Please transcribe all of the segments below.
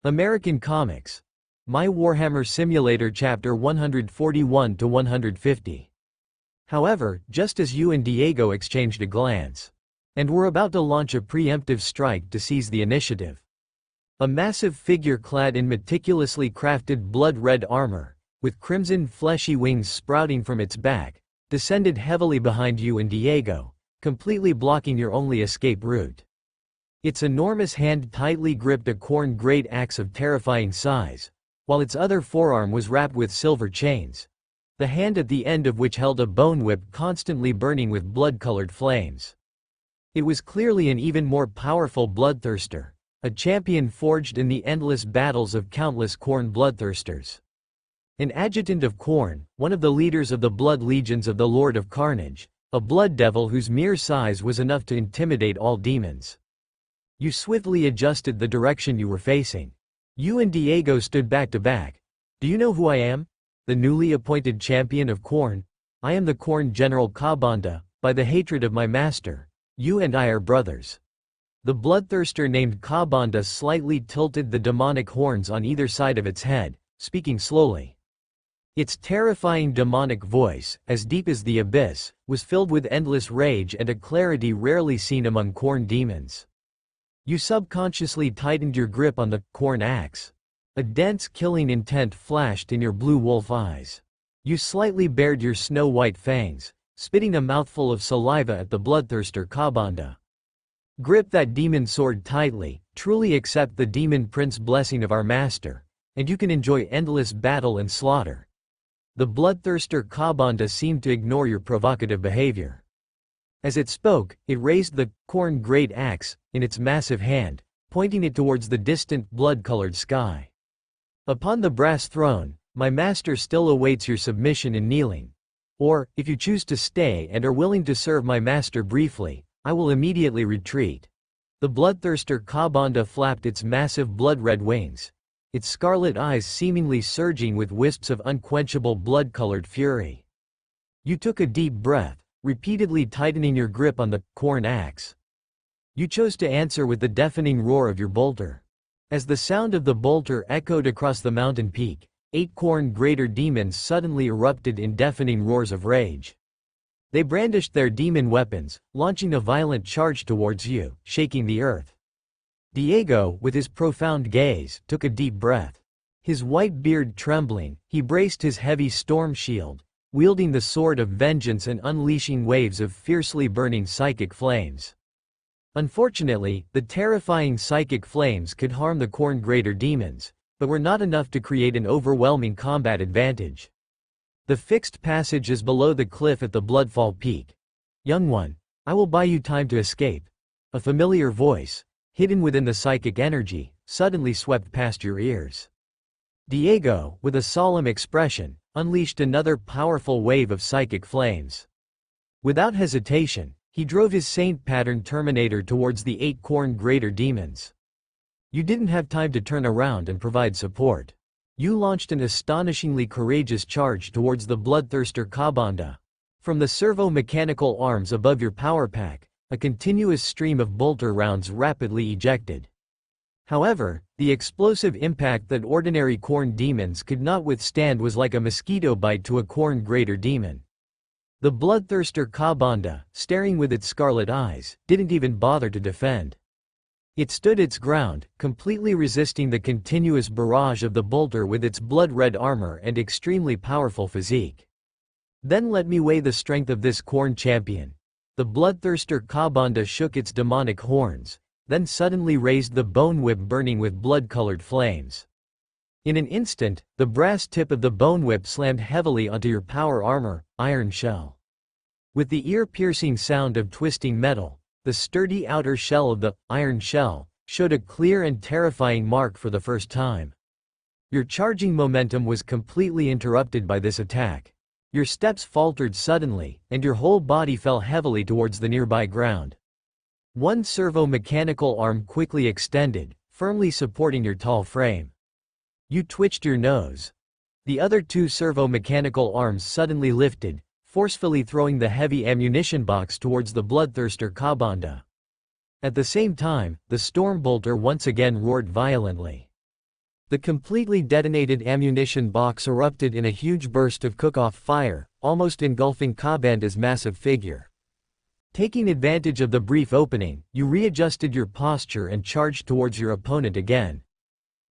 American Comics. My Warhammer Simulator Chapter 141 to 150. However, just as you and Diego exchanged a glance, and were about to launch a preemptive strike to seize the initiative, a massive figure clad in meticulously crafted blood-red armor, with crimson fleshy wings sprouting from its back, descended heavily behind you and Diego, completely blocking your only escape route. Its enormous hand tightly gripped a Khorne great axe of terrifying size, while its other forearm was wrapped with silver chains, the hand at the end of which held a bone whip constantly burning with blood-colored flames. It was clearly an even more powerful bloodthirster, a champion forged in the endless battles of countless Khorne bloodthirsters. An adjutant of Khorne, one of the leaders of the blood legions of the Lord of Carnage, a blood devil whose mere size was enough to intimidate all demons. You swiftly adjusted the direction you were facing. You and Diego stood back to back. Do you know who I am? The newly appointed champion of Khorne. I am the Khorne General Kabanda. By the hatred of my master, you and I are brothers. The bloodthirster named Kabanda slightly tilted the demonic horns on either side of its head, speaking slowly. Its terrifying demonic voice, as deep as the abyss, was filled with endless rage and a clarity rarely seen among Khorne demons. You subconsciously tightened your grip on the Khorne axe. A dense killing intent flashed in your blue wolf eyes. You slightly bared your snow-white fangs, spitting a mouthful of saliva at the bloodthirster Kabanda. Grip that demon sword tightly, truly accept the demon prince blessing of our master, and you can enjoy endless battle and slaughter. The bloodthirster Kabanda seemed to ignore your provocative behavior. As it spoke, it raised the Khorne great axe in its massive hand, pointing it towards the distant blood-colored sky. Upon the brass throne, my master still awaits your submission and kneeling. Or, if you choose to stay and are willing to serve my master briefly, I will immediately retreat. The bloodthirster Kabanda flapped its massive blood-red wings, its scarlet eyes seemingly surging with wisps of unquenchable blood-colored fury. You took a deep breath, repeatedly tightening your grip on the Khorne axe. You chose to answer with the deafening roar of your bolter. As the sound of the bolter echoed across the mountain peak, 8 Khorne greater demons suddenly erupted in deafening roars of rage. They brandished their demon weapons, launching a violent charge towards you, shaking the earth. Diego, with his profound gaze, took a deep breath. His white beard trembling, he braced his heavy storm shield, wielding the sword of vengeance and unleashing waves of fiercely burning psychic flames. Unfortunately, the terrifying psychic flames could harm the Khorne greater demons, but were not enough to create an overwhelming combat advantage. The fixed passage is below the cliff at the Bloodfall Peak. Young one, I will buy you time to escape. A familiar voice, hidden within the psychic energy, suddenly swept past your ears. Diego, with a solemn expression, unleashed another powerful wave of psychic flames. Without hesitation, he drove his saint-pattern Terminator towards the 8 Khorne greater demons. You didn't have time to turn around and provide support. You launched an astonishingly courageous charge towards the bloodthirster Kabanda. From the servo-mechanical arms above your power pack, a continuous stream of bolter rounds rapidly ejected. However, the explosive impact that ordinary Khorne demons could not withstand was like a mosquito bite to a Khorne greater demon. The bloodthirster Kabanda, staring with its scarlet eyes, didn't even bother to defend. It stood its ground, completely resisting the continuous barrage of the bolter with its blood-red armor and extremely powerful physique. Then let me weigh the strength of this Khorne champion. The bloodthirster Kabanda shook its demonic horns, then suddenly raised the bone whip burning with blood-colored flames. In an instant, the brass tip of the bone whip slammed heavily onto your power armor, iron shell. With the ear-piercing sound of twisting metal, the sturdy outer shell of the iron shell showed a clear and terrifying mark for the first time. Your charging momentum was completely interrupted by this attack. Your steps faltered suddenly, and your whole body fell heavily towards the nearby ground. One servo-mechanical arm quickly extended, firmly supporting your tall frame. You twitched your nose. The other 2 servo-mechanical arms suddenly lifted, forcefully throwing the heavy ammunition box towards the bloodthirster Kabanda. At the same time, the Stormbolter once again roared violently. The completely detonated ammunition box erupted in a huge burst of cook-off fire, almost engulfing Kabanda's massive figure. Taking advantage of the brief opening, you readjusted your posture and charged towards your opponent again.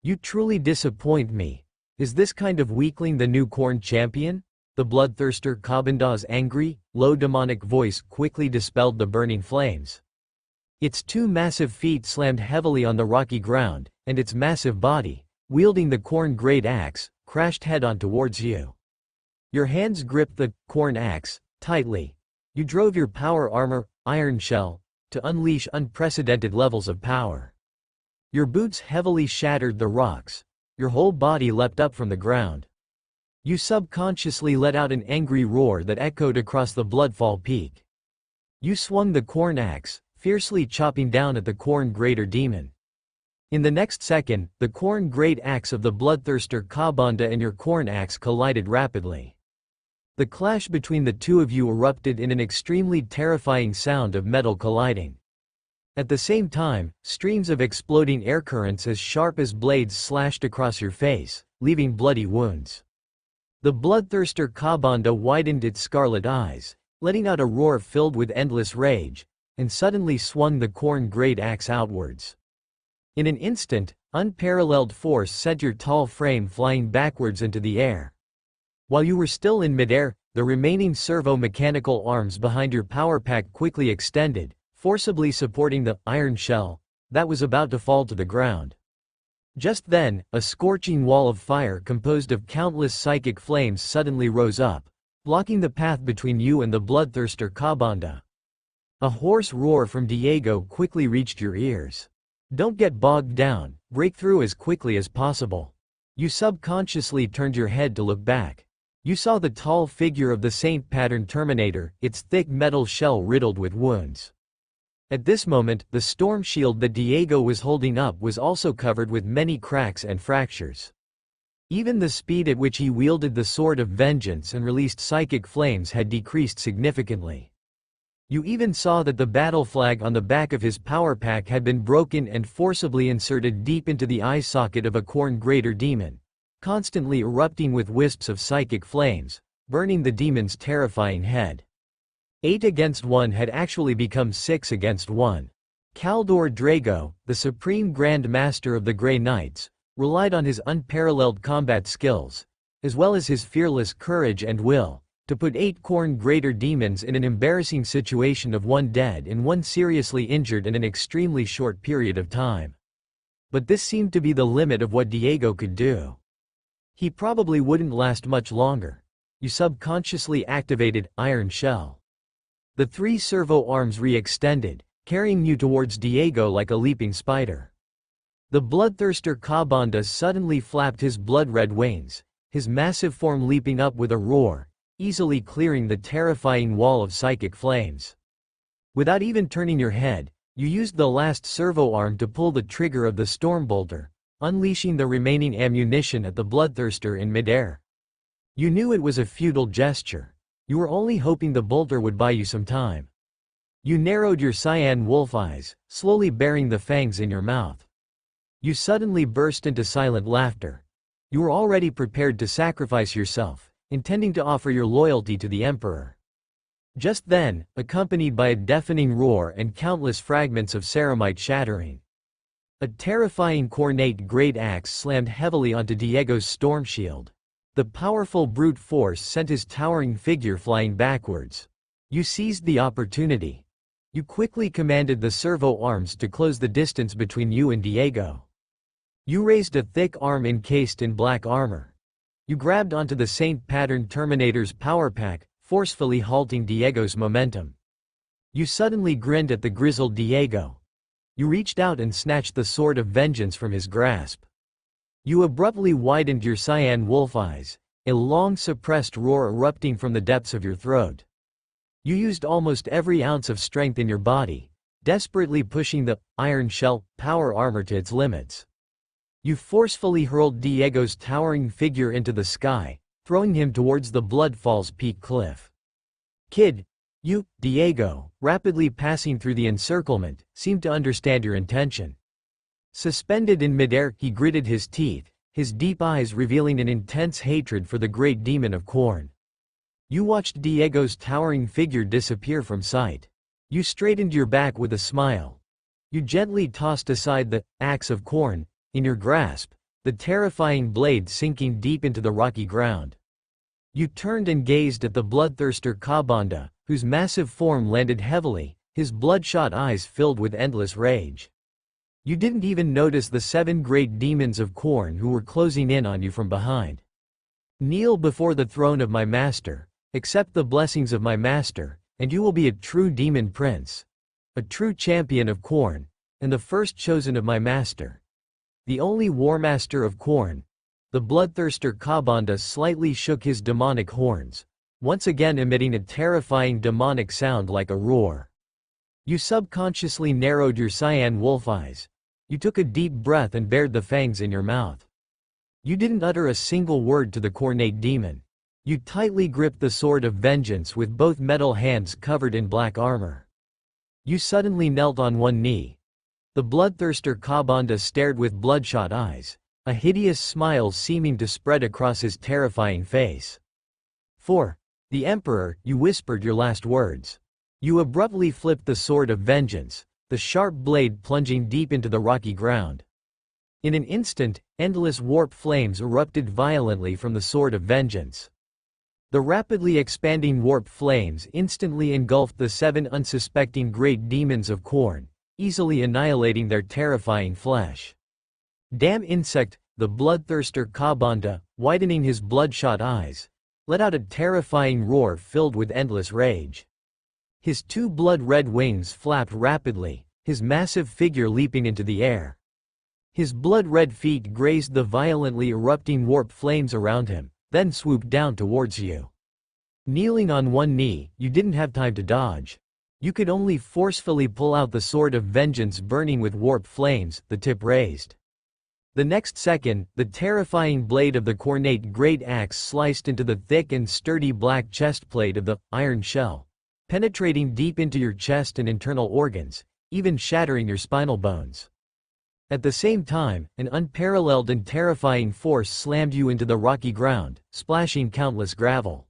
"You truly disappoint me. Is this kind of weakling the new Khorne champion?" The bloodthirster Kabanda's angry, low demonic voice quickly dispelled the burning flames. Its two massive feet slammed heavily on the rocky ground, and its massive body, wielding the Khorne great axe, crashed head-on towards you. Your hands gripped the Khorne axe tightly. You drove your power armor, Iron Shell, to unleash unprecedented levels of power. Your boots heavily shattered the rocks. Your whole body leapt up from the ground. You subconsciously let out an angry roar that echoed across the Bloodfall Peak. You swung the Khorne axe, fiercely chopping down at the Khorne Greater Demon. In the next second, the Khorne Great Axe of the bloodthirster Kabanda and your Khorne axe collided rapidly. The clash between the two of you erupted in an extremely terrifying sound of metal colliding. At the same time, streams of exploding air currents as sharp as blades slashed across your face, leaving bloody wounds. The bloodthirster Kabanda widened its scarlet eyes, letting out a roar filled with endless rage, and suddenly swung the Khorne great axe outwards. In an instant, unparalleled force sent your tall frame flying backwards into the air. While you were still in midair, the remaining servo-mechanical arms behind your power pack quickly extended, forcibly supporting the Iron Shell that was about to fall to the ground. Just then, a scorching wall of fire composed of countless psychic flames suddenly rose up, blocking the path between you and the bloodthirster Kabanda. A hoarse roar from Diego quickly reached your ears. "Don't get bogged down, break through as quickly as possible." You subconsciously turned your head to look back. You saw the tall figure of the Saint-patterned Terminator, its thick metal shell riddled with wounds. At this moment, the storm shield that Diego was holding up was also covered with many cracks and fractures. Even the speed at which he wielded the Sword of Vengeance and released psychic flames had decreased significantly. You even saw that the battle flag on the back of his power pack had been broken and forcibly inserted deep into the eye socket of a Khorne Greater Demon, constantly erupting with wisps of psychic flames, burning the demon's terrifying head. 8 against 1 had actually become 6 against 1. Kaldor Drago, the supreme Grand Master of the Grey Knights, relied on his unparalleled combat skills, as well as his fearless courage and will, to put 8 Khorne Greater Demons in an embarrassing situation of 1 dead and 1 seriously injured in an extremely short period of time. But this seemed to be the limit of what Diego could do. He probably wouldn't last much longer. You subconsciously activated Iron Shell. The 3 servo arms re-extended, carrying you towards Diego like a leaping spider. The bloodthirster Kabanda suddenly flapped his blood-red wings, his massive form leaping up with a roar, easily clearing the terrifying wall of psychic flames. Without even turning your head, you used the last servo arm to pull the trigger of the Stormbolter, unleashing the remaining ammunition at the bloodthirster in midair. You knew it was a futile gesture. You were only hoping the bolter would buy you some time. You narrowed your cyan wolf eyes, slowly baring the fangs in your mouth. You suddenly burst into silent laughter. You were already prepared to sacrifice yourself, intending to offer your loyalty to the Emperor. Just then, accompanied by a deafening roar and countless fragments of ceramite shattering, a terrifying Khornate great axe slammed heavily onto Diego's storm shield. The powerful brute force sent his towering figure flying backwards. You seized the opportunity. You quickly commanded the servo arms to close the distance between you and Diego. You raised a thick arm encased in black armor. You grabbed onto the Saint-patterned Terminator's power pack, forcefully halting Diego's momentum. You suddenly grinned at the grizzled Diego. You reached out and snatched the Sword of Vengeance from his grasp. You abruptly widened your cyan wolf eyes, a long suppressed roar erupting from the depths of your throat. You used almost every ounce of strength in your body, desperately pushing the Iron Shell power armor to its limits. You forcefully hurled Diego's towering figure into the sky, throwing him towards the Bloodfall's peak cliff. "Kid, you," Diego, rapidly passing through the encirclement, seemed to understand your intention. Suspended in midair, he gritted his teeth, his deep eyes revealing an intense hatred for the great demon of Khorne. You watched Diego's towering figure disappear from sight. You straightened your back with a smile. You gently tossed aside the axe of Khorne, in your grasp, the terrifying blade sinking deep into the rocky ground. You turned and gazed at the bloodthirster Kabanda, whose massive form landed heavily, his bloodshot eyes filled with endless rage. You didn't even notice the 7 great demons of Khorne who were closing in on you from behind. Kneel before the throne of my master, accept the blessings of my master, and you will be a true demon prince, a true champion of Khorne, and the first chosen of my master. The only war master of Khorne. The bloodthirster Kabanda slightly shook his demonic horns, once again emitting a terrifying demonic sound like a roar. You subconsciously narrowed your cyan wolf eyes. You took a deep breath and bared the fangs in your mouth. You didn't utter a single word to the Khornate demon. You tightly gripped the sword of vengeance with both metal hands covered in black armor. You suddenly knelt on one knee. The bloodthirster Kabanda stared with bloodshot eyes, a hideous smile seeming to spread across his terrifying face. "For the Emperor," you whispered your last words. You abruptly flipped the sword of vengeance, the sharp blade plunging deep into the rocky ground. In an instant, endless warp flames erupted violently from the sword of vengeance. The rapidly expanding warp flames instantly engulfed the 7 unsuspecting great demons of Khorne, easily annihilating their terrifying flesh. "Damn insect," the bloodthirster Kabanda, widening his bloodshot eyes, let out a terrifying roar filled with endless rage. His 2 blood-red wings flapped rapidly, his massive figure leaping into the air. His blood-red feet grazed the violently erupting warp flames around him, then swooped down towards you. Kneeling on one knee, you didn't have time to dodge. You could only forcefully pull out the sword of vengeance burning with warp flames, the tip raised. The next second, the terrifying blade of the Khornate great axe sliced into the thick and sturdy black chestplate of the iron shell, penetrating deep into your chest and internal organs, even shattering your spinal bones. At the same time, an unparalleled and terrifying force slammed you into the rocky ground, splashing countless gravel.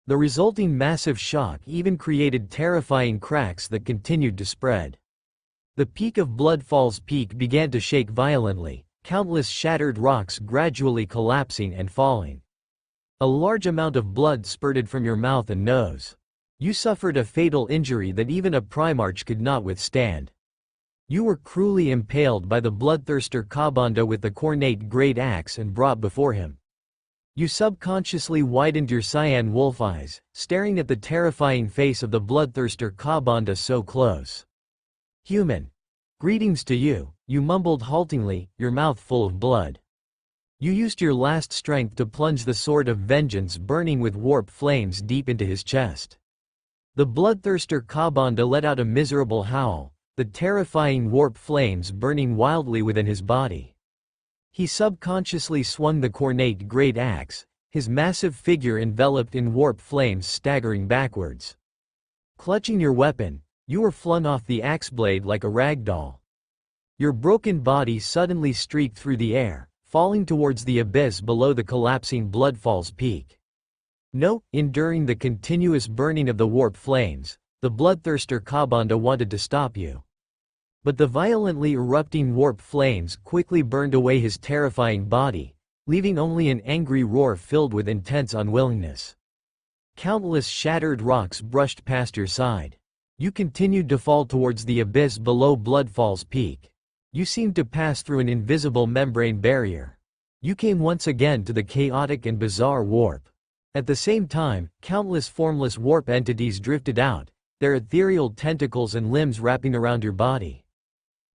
The resulting massive shock even created terrifying cracks that continued to spread. The peak of Bloodfall's Peak began to shake violently, countless shattered rocks gradually collapsing and falling. A large amount of blood spurted from your mouth and nose. You suffered a fatal injury that even a Primarch could not withstand. You were cruelly impaled by the bloodthirster Kabanda with the Khornate great axe and brought before him. You subconsciously widened your cyan wolf eyes, staring at the terrifying face of the bloodthirster Kabanda so close. "Human. Greetings to you," you mumbled haltingly, your mouth full of blood. You used your last strength to plunge the sword of vengeance burning with warp flames deep into his chest. The bloodthirster Kabanda let out a miserable howl, the terrifying warp flames burning wildly within his body. He subconsciously swung the Khornate great axe, his massive figure enveloped in warp flames staggering backwards. Clutching your weapon, you were flung off the axe blade like a rag doll. Your broken body suddenly streaked through the air, falling towards the abyss below the collapsing Bloodfall's Peak. Enduring the continuous burning of the warp flames, the bloodthirster Kabanda wanted to stop you. But the violently erupting warp flames quickly burned away his terrifying body, leaving only an angry roar filled with intense unwillingness. Countless shattered rocks brushed past your side. You continued to fall towards the abyss below Bloodfall's Peak. You seemed to pass through an invisible membrane barrier. You came once again to the chaotic and bizarre warp. At the same time, countless formless warp entities drifted out, their ethereal tentacles and limbs wrapping around your body.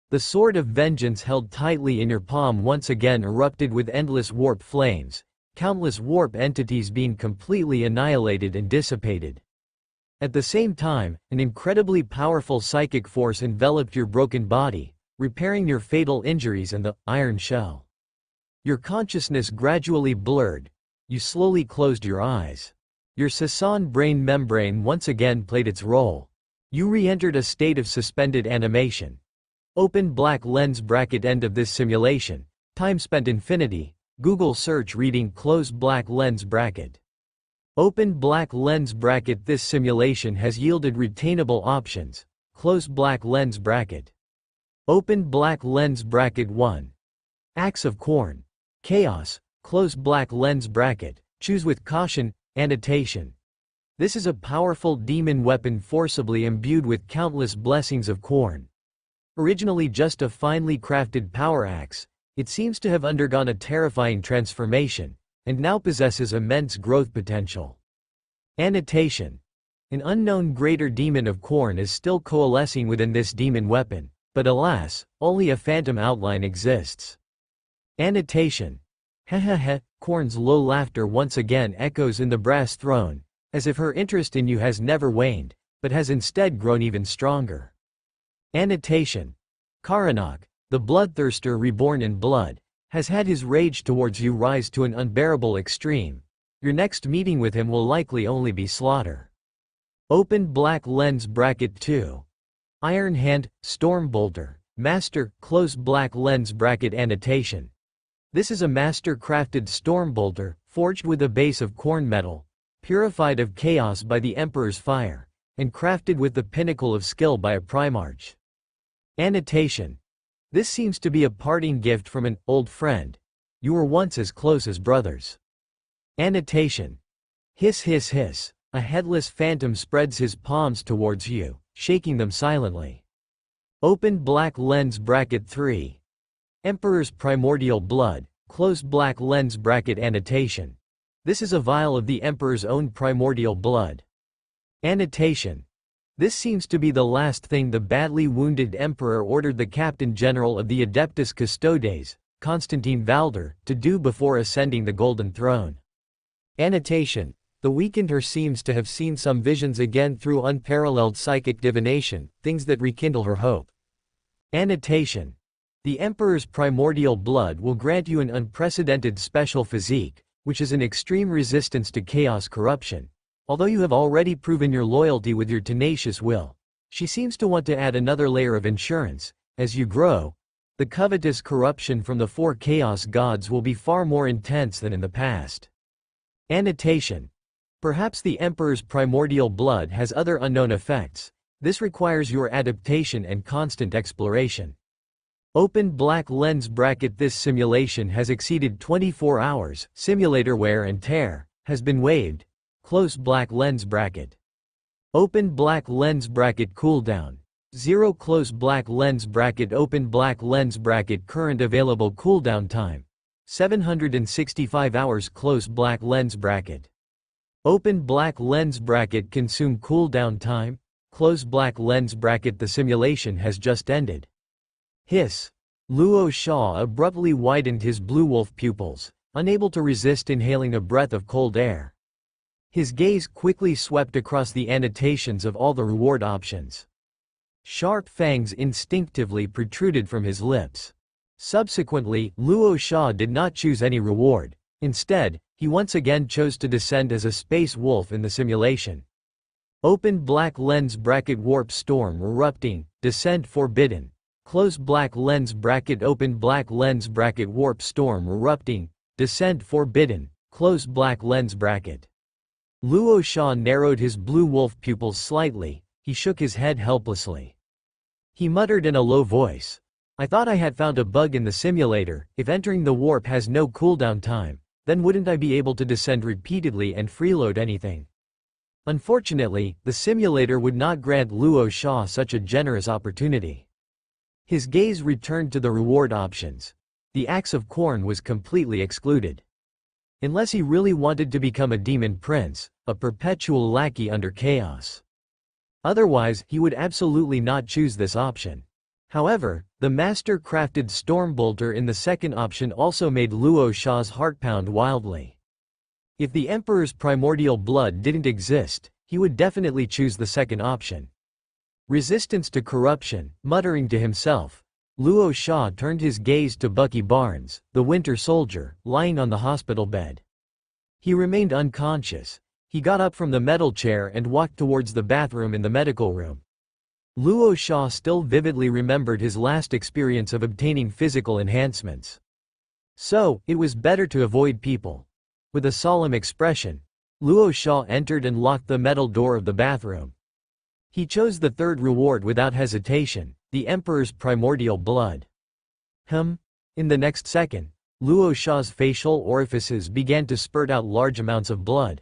The sword of vengeance held tightly in your palm once again erupted with endless warp flames, countless warp entities being completely annihilated and dissipated. At the same time, an incredibly powerful psychic force enveloped your broken body, repairing your fatal injuries and the iron shell. Your consciousness gradually blurred. You slowly closed your eyes. Your Sasan brain membrane once again played its role. You re-entered a state of suspended animation. Open black lens bracket. End of this simulation. Time spent infinity. Google search reading close black lens bracket. Open black lens bracket. This simulation has yielded retainable options. Close black lens bracket. Open black lens bracket 1. Axe of Corn. Chaos. Close black lens bracket. Choose with caution. Annotation. This is a powerful demon weapon forcibly imbued with countless blessings of corn. Originally just a finely crafted power axe, it seems to have undergone a terrifying transformation, and now possesses immense growth potential. Annotation. An unknown greater demon of corn is still coalescing within this demon weapon, but alas, only a phantom outline exists. Annotation. Hehehe, Corn's low laughter once again echoes in the brass throne, as if her interest in you has never waned, but has instead grown even stronger. Annotation. Karanok, the bloodthirster reborn in blood, has had his rage towards you rise to an unbearable extreme. Your next meeting with him will likely only be slaughter. Open black lens bracket 2. Iron Hand, Stormbolter, Master, close black lens bracket. Annotation. This is a master-crafted Stormbolter, forged with a base of corn metal, purified of chaos by the Emperor's fire, and crafted with the pinnacle of skill by a Primarch. Annotation. This seems to be a parting gift from an old friend. You were once as close as brothers. Annotation. Hiss hiss hiss, a headless phantom spreads his palms towards you, shaking them silently. Open black lens bracket 3. Emperor's Primordial Blood, close black lens bracket. Annotation. This is a vial of the Emperor's own primordial blood. Annotation. This seems to be the last thing the badly wounded Emperor ordered the Captain General of the Adeptus Custodes, Constantine Valder, to do before ascending the Golden Throne. Annotation. The weakened her seems to have seen some visions again through unparalleled psychic divination, things that rekindle her hope. Annotation. The Emperor's primordial blood will grant you an unprecedented special physique, which is an extreme resistance to chaos corruption. Although you have already proven your loyalty with your tenacious will, she seems to want to add another layer of insurance. As you grow, the covetous corruption from the 4 chaos gods will be far more intense than in the past. Annotation. Perhaps the Emperor's primordial blood has other unknown effects. This requires your adaptation and constant exploration. Open black lens bracket. This simulation has exceeded 24 hours. Simulator wear and tear has been waived. Close black lens bracket. Open black lens bracket. Cooldown 0. Close black lens bracket. Open black lens bracket. Current available cooldown time 765 hours. Close black lens bracket. Open black lens bracket. Consume cooldown time. Close black lens bracket. The simulation has just ended. Hiss. Luo Shah abruptly widened his blue wolf pupils, unable to resist inhaling a breath of cold air. His gaze quickly swept across the annotations of all the reward options. Sharp fangs instinctively protruded from his lips. Subsequently, Luo Shah did not choose any reward. Instead, he once again chose to descend as a space wolf in the simulation. Open black lens bracket. Warp storm erupting, descent forbidden. Close black lens bracket. Open black lens bracket. Warp storm erupting, descent forbidden. Close black lens bracket. Luo Shah narrowed his blue wolf pupils slightly. He shook his head helplessly. He muttered in a low voice, "I thought I had found a bug in the simulator. If entering the warp has no cooldown time, then wouldn't I be able to descend repeatedly and freeload anything?" Unfortunately, the simulator would not grant Luo Shah such a generous opportunity. His gaze returned to the reward options. The Axe of Corn was completely excluded. Unless he really wanted to become a demon prince, a perpetual lackey under chaos. Otherwise, he would absolutely not choose this option. However, the master-crafted Stormbolter in the second option also made Luo Shah's heart pound wildly. If the Emperor's primordial blood didn't exist, he would definitely choose the second option. Resistance to corruption, muttering to himself, Luo Shah turned his gaze to Bucky Barnes, the Winter Soldier, lying on the hospital bed. He remained unconscious. He got up from the metal chair and walked towards the bathroom in the medical room. Luo Shah still vividly remembered his last experience of obtaining physical enhancements. So, it was better to avoid people. With a solemn expression, Luo Sha entered and locked the metal door of the bathroom. He chose the third reward without hesitation, the Emperor's primordial blood. In the next second, Luo Sha's facial orifices began to spurt out large amounts of blood.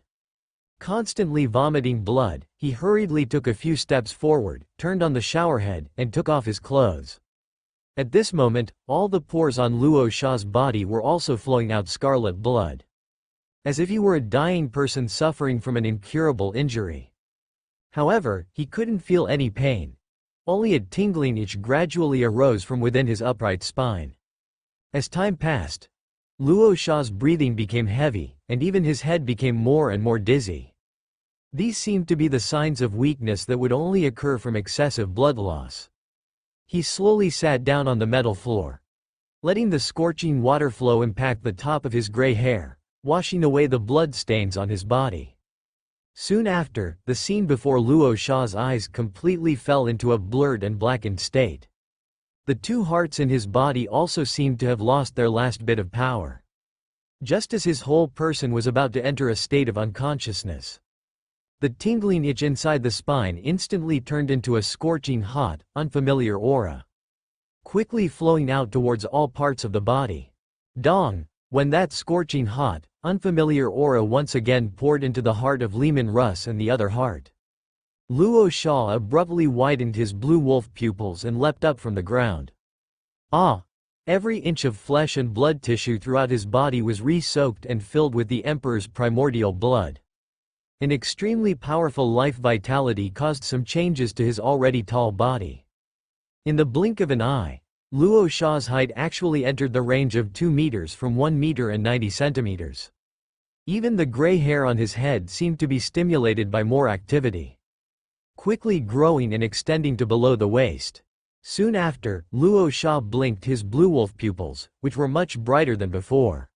Constantly vomiting blood, he hurriedly took a few steps forward, turned on the showerhead, and took off his clothes. At this moment, all the pores on Luo Sha's body were also flowing out scarlet blood. As if he were a dying person suffering from an incurable injury. However, he couldn't feel any pain. Only a tingling itch gradually arose from within his upright spine. As time passed, Luo Sha's breathing became heavy, and even his head became more and more dizzy. These seemed to be the signs of weakness that would only occur from excessive blood loss. He slowly sat down on the metal floor, letting the scorching water flow impact the top of his gray hair, washing away the blood stains on his body. Soon after, the scene before Luo Sha's eyes completely fell into a blurred and blackened state. The two hearts in his body also seemed to have lost their last bit of power. Just as his whole person was about to enter a state of unconsciousness. The tingling itch inside the spine instantly turned into a scorching hot, unfamiliar aura, quickly flowing out towards all parts of the body. Dong! When that scorching hot, unfamiliar aura once again poured into the heart of Lehman Russ and the other heart. Luo Sha abruptly widened his blue wolf pupils and leapt up from the ground. Ah! Every inch of flesh and blood tissue throughout his body was re-soaked and filled with the Emperor's primordial blood. An extremely powerful life vitality caused some changes to his already tall body. In the blink of an eye, Luo Sha's height actually entered the range of 2 meters from 1 meter and 90 centimeters. Even the gray hair on his head seemed to be stimulated by more activity, quickly growing and extending to below the waist. Soon after, Luo Sha blinked his blue wolf pupils, which were much brighter than before,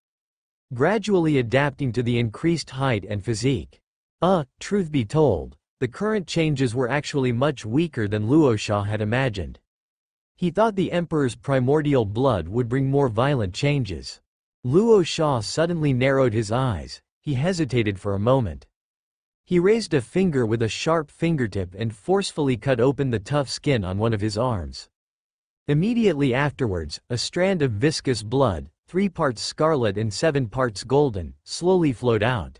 gradually adapting to the increased height and physique. Truth be told, the current changes were actually much weaker than Luo Sha had imagined. He thought the Emperor's primordial blood would bring more violent changes. Luo Sha suddenly narrowed his eyes. He hesitated for a moment. He raised a finger with a sharp fingertip and forcefully cut open the tough skin on one of his arms. Immediately afterwards, a strand of viscous blood, 3 parts scarlet and 7 parts golden, slowly flowed out.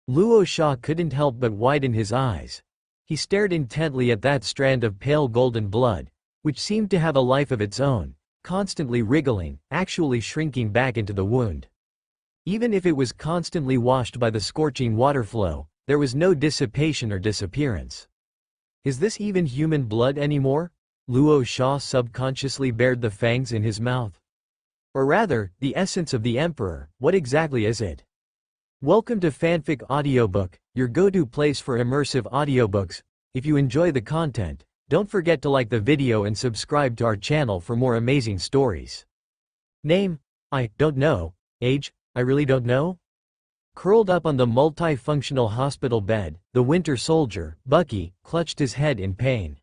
Luo Sha couldn't help but widen his eyes. He stared intently at that strand of pale golden blood, which seemed to have a life of its own, constantly wriggling, actually shrinking back into the wound. Even if it was constantly washed by the scorching water flow, there was no dissipation or disappearance. Is this even human blood anymore? Luo Sha subconsciously bared the fangs in his mouth. Or rather, the essence of the Emperor, what exactly is it? Welcome to Fanfic Audiobook, your go-to place for immersive audiobooks. If you enjoy the content, don't forget to like the video and subscribe to our channel for more amazing stories. Name? I don't know. Age? I really don't know. Curled up on the multifunctional hospital bed, the Winter Soldier, Bucky, clutched his head in pain.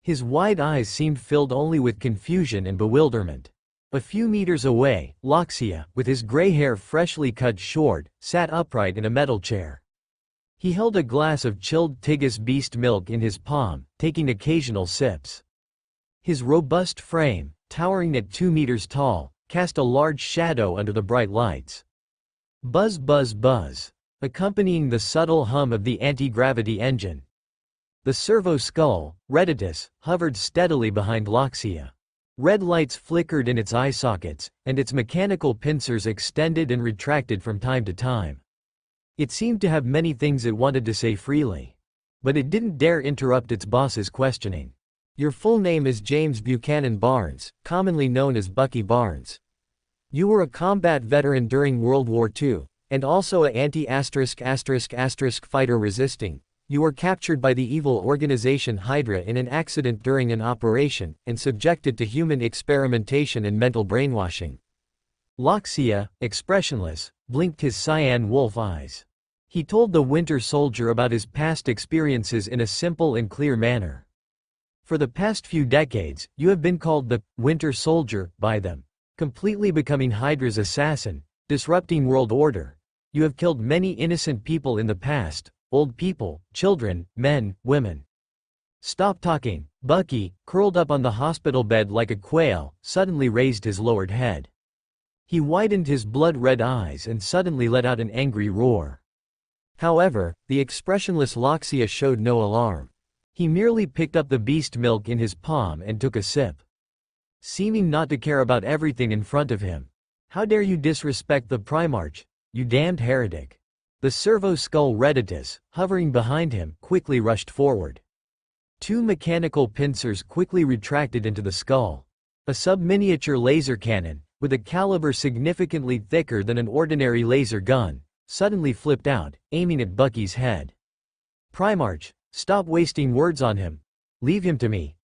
His wide eyes seemed filled only with confusion and bewilderment. A few meters away, Loxia, with his gray hair freshly cut short, sat upright in a metal chair. He held a glass of chilled Tigris beast milk in his palm, taking occasional sips. His robust frame, towering at 2 meters tall, cast a large shadow under the bright lights. Buzz buzz buzz, accompanying the subtle hum of the anti-gravity engine. The servo skull, Reditus, hovered steadily behind Loxia. Red lights flickered in its eye sockets, and its mechanical pincers extended and retracted from time to time. It seemed to have many things it wanted to say freely. But it didn't dare interrupt its boss's questioning. Your full name is James Buchanan Barnes, commonly known as Bucky Barnes. You were a combat veteran during World War II, and also a anti-*** fighter resisting. You were captured by the evil organization Hydra in an accident during an operation, and subjected to human experimentation and mental brainwashing. Loxia, expressionless, blinked his cyan wolf eyes. He told the Winter Soldier about his past experiences in a simple and clear manner. For the past few decades, you have been called the Winter Soldier by them. completely becoming Hydra's assassin, disrupting world order. You have killed many innocent people in the past, old people, children, men, women. Stop talking. Bucky, curled up on the hospital bed like a quail, suddenly raised his lowered head. He widened his blood-red eyes and suddenly let out an angry roar. However, the expressionless Loxia showed no alarm. He merely picked up the beast milk in his palm and took a sip, seeming not to care about everything in front of him. How dare you disrespect the Primarch, you damned heretic! The servo-skull Reditus, hovering behind him, quickly rushed forward. Two mechanical pincers quickly retracted into the skull. A sub-miniature laser cannon, with a caliber significantly thicker than an ordinary laser gun, suddenly flipped out, aiming at Bucky's head. Primarch, stop wasting words on him. Leave him to me.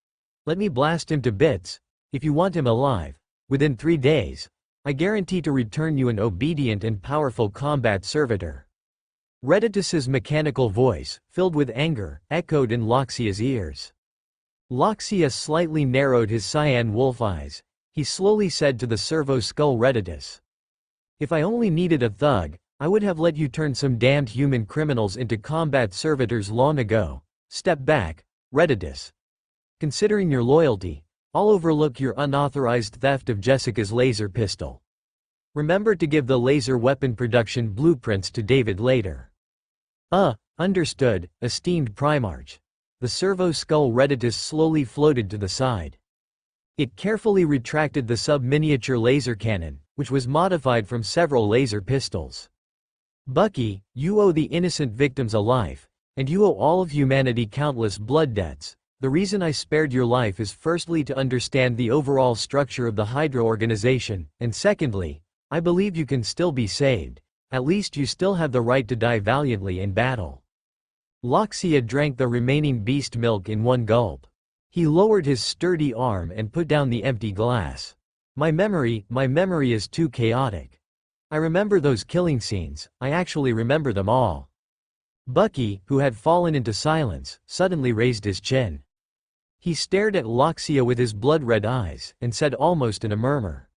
Let me blast him to bits. If you want him alive, within 3 days, I guarantee to return you an obedient and powerful combat servitor. Reditus's mechanical voice, filled with anger, echoed in Loxia's ears. Loxia slightly narrowed his cyan wolf eyes. He slowly said to the servo-skull Reditus, "If I only needed a thug, I would have let you turn some damned human criminals into combat servitors long ago. Step back, Reditus. Considering your loyalty, I'll overlook your unauthorized theft of Jessica's laser pistol. Remember to give the laser weapon production blueprints to David later." Understood, esteemed Primarch. The servo-skull Reditus slowly floated to the side. It carefully retracted the sub-miniature laser cannon, which was modified from several laser pistols. Bucky, you owe the innocent victims a life, and you owe all of humanity countless blood debts. The reason I spared your life is firstly to understand the overall structure of the Hydra organization, and secondly, I believe you can still be saved. At least you still have the right to die valiantly in battle. Loxia drank the remaining beast milk in one gulp. He lowered his sturdy arm and put down the empty glass. My memory is too chaotic. I remember those killing scenes, I actually remember them all. Bucky, who had fallen into silence, suddenly raised his chin. He stared at Loxia with his blood-red eyes, and said almost in a murmur,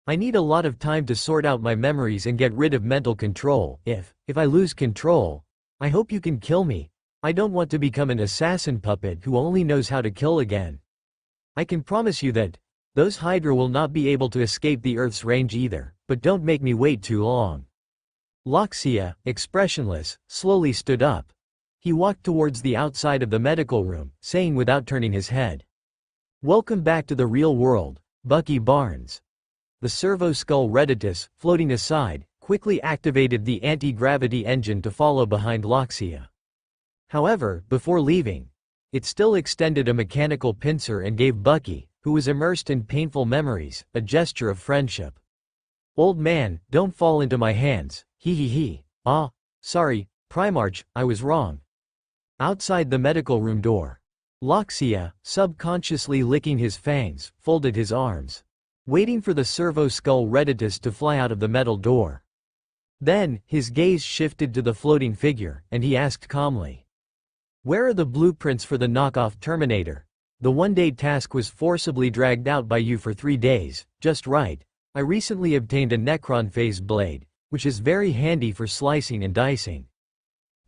"I need a lot of time to sort out my memories and get rid of mental control. If I lose control, I hope you can kill me. I don't want to become an assassin puppet who only knows how to kill again. I can promise you that those Hydra will not be able to escape the Earth's range either, but don't make me wait too long." Loxia, expressionless, slowly stood up. He walked towards the outside of the medical room, saying without turning his head, "Welcome back to the real world, Bucky Barnes." The servo-skull Reditus, floating aside, quickly activated the anti-gravity engine to follow behind Loxia. However, before leaving, it still extended a mechanical pincer and gave Bucky, who was immersed in painful memories, a gesture of friendship. "Old man, don't fall into my hands, he. Sorry, Primarch, I was wrong." Outside the medical room door, Loxia, subconsciously licking his fangs, folded his arms, waiting for the servo-skull Reditus to fly out of the metal door. Then, his gaze shifted to the floating figure, and he asked calmly, "Where are the blueprints for the knockoff Terminator? The one-day task was forcibly dragged out by you for 3 days, just right. I recently obtained a Necron phase blade, which is very handy for slicing and dicing.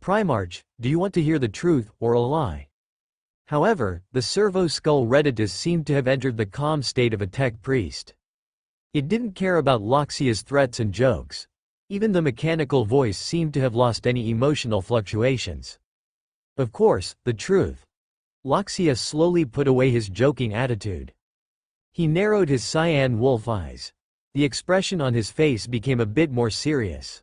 Primarch, do you want to hear the truth, or a lie?" However, the servo-skull Reditus seemed to have entered the calm state of a tech priest. It didn't care about Loxia's threats and jokes. Even the mechanical voice seemed to have lost any emotional fluctuations. Of course, the truth. Loxia slowly put away his joking attitude. He narrowed his cyan wolf eyes. The expression on his face became a bit more serious.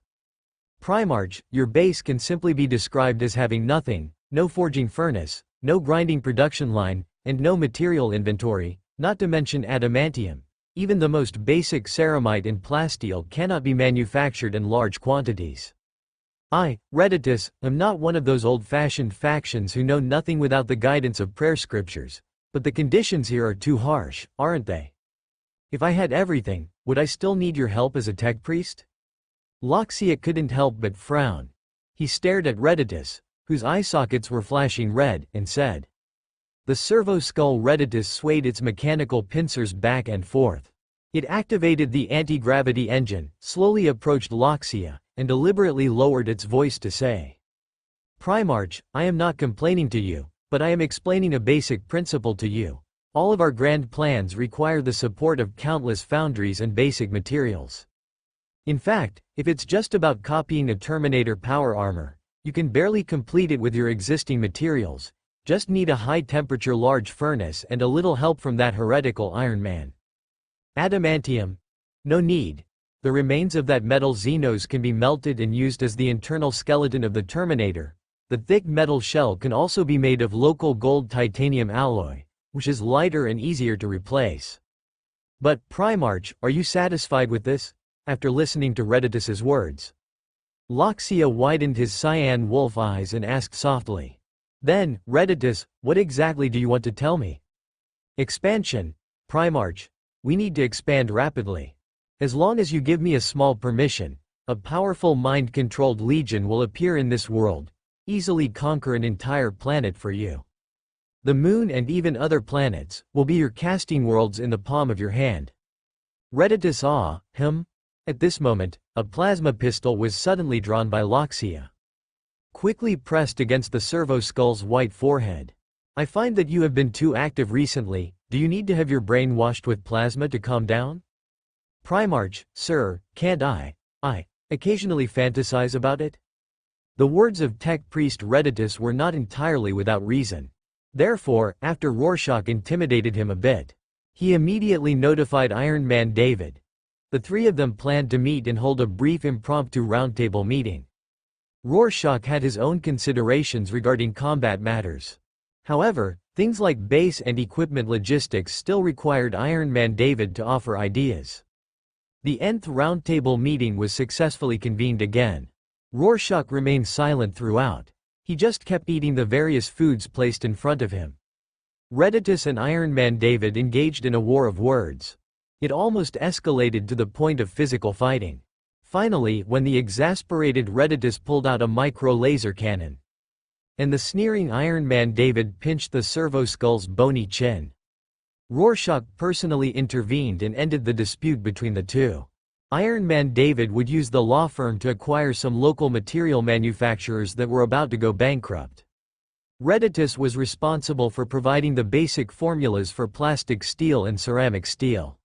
"Primarch, your base can simply be described as having nothing, no forging furnace, no grinding production line, and no material inventory, not to mention adamantium. Even the most basic ceramite and plasteel cannot be manufactured in large quantities. I, Reditus, am not one of those old-fashioned factions who know nothing without the guidance of prayer scriptures, but the conditions here are too harsh, aren't they? If I had everything, would I still need your help as a tech priest?" Loxia couldn't help but frown. He stared at Reditus, whose eye sockets were flashing red, and said. The servo-skull Reditus swayed its mechanical pincers back and forth. It activated the anti-gravity engine, slowly approached Loxia, and deliberately lowered its voice to say, "Primarch, I am not complaining to you, but I am explaining a basic principle to you. All of our grand plans require the support of countless foundries and basic materials. In fact, if it's just about copying a Terminator power armor, you can barely complete it with your existing materials, just need a high-temperature large furnace and a little help from that heretical Iron Man. Adamantium? No need. The remains of that metal Xenos can be melted and used as the internal skeleton of the Terminator. The thick metal shell can also be made of local gold titanium alloy, which is lighter and easier to replace. But, Primarch, are you satisfied with this?" After listening to Reditus's words, Loxia widened his cyan wolf eyes and asked softly, "Then, Reditus, what exactly do you want to tell me?" "Expansion, Primarch. We need to expand rapidly. As long as you give me a small permission, a powerful mind-controlled legion will appear in this world, easily conquer an entire planet for you. The moon and even other planets will be your casting worlds in the palm of your hand." Reditus At this moment, a plasma pistol was suddenly drawn by Loxia. Quickly pressed against the servo skull's white forehead. "I find that you have been too active recently. Do you need to have your brain washed with plasma to calm down?" "Primarch, sir, can't I occasionally fantasize about it?" The words of tech priest Reditus were not entirely without reason. Therefore, after Rorschach intimidated him a bit, he immediately notified Iron Man David. The three of them planned to meet and hold a brief impromptu roundtable meeting. Rorschach had his own considerations regarding combat matters. However, things like base and equipment logistics still required Iron Man David to offer ideas. The nth roundtable meeting was successfully convened again. Rorschach remained silent throughout. He just kept eating the various foods placed in front of him. Reditus and Iron Man David engaged in a war of words. It almost escalated to the point of physical fighting. Finally, when the exasperated Reditus pulled out a micro-laser cannon, and the sneering Iron Man David pinched the servo skull's bony chin, Rorschach personally intervened and ended the dispute between the two. Iron Man David would use the law firm to acquire some local material manufacturers that were about to go bankrupt. Reditus was responsible for providing the basic formulas for plastic steel and ceramic steel.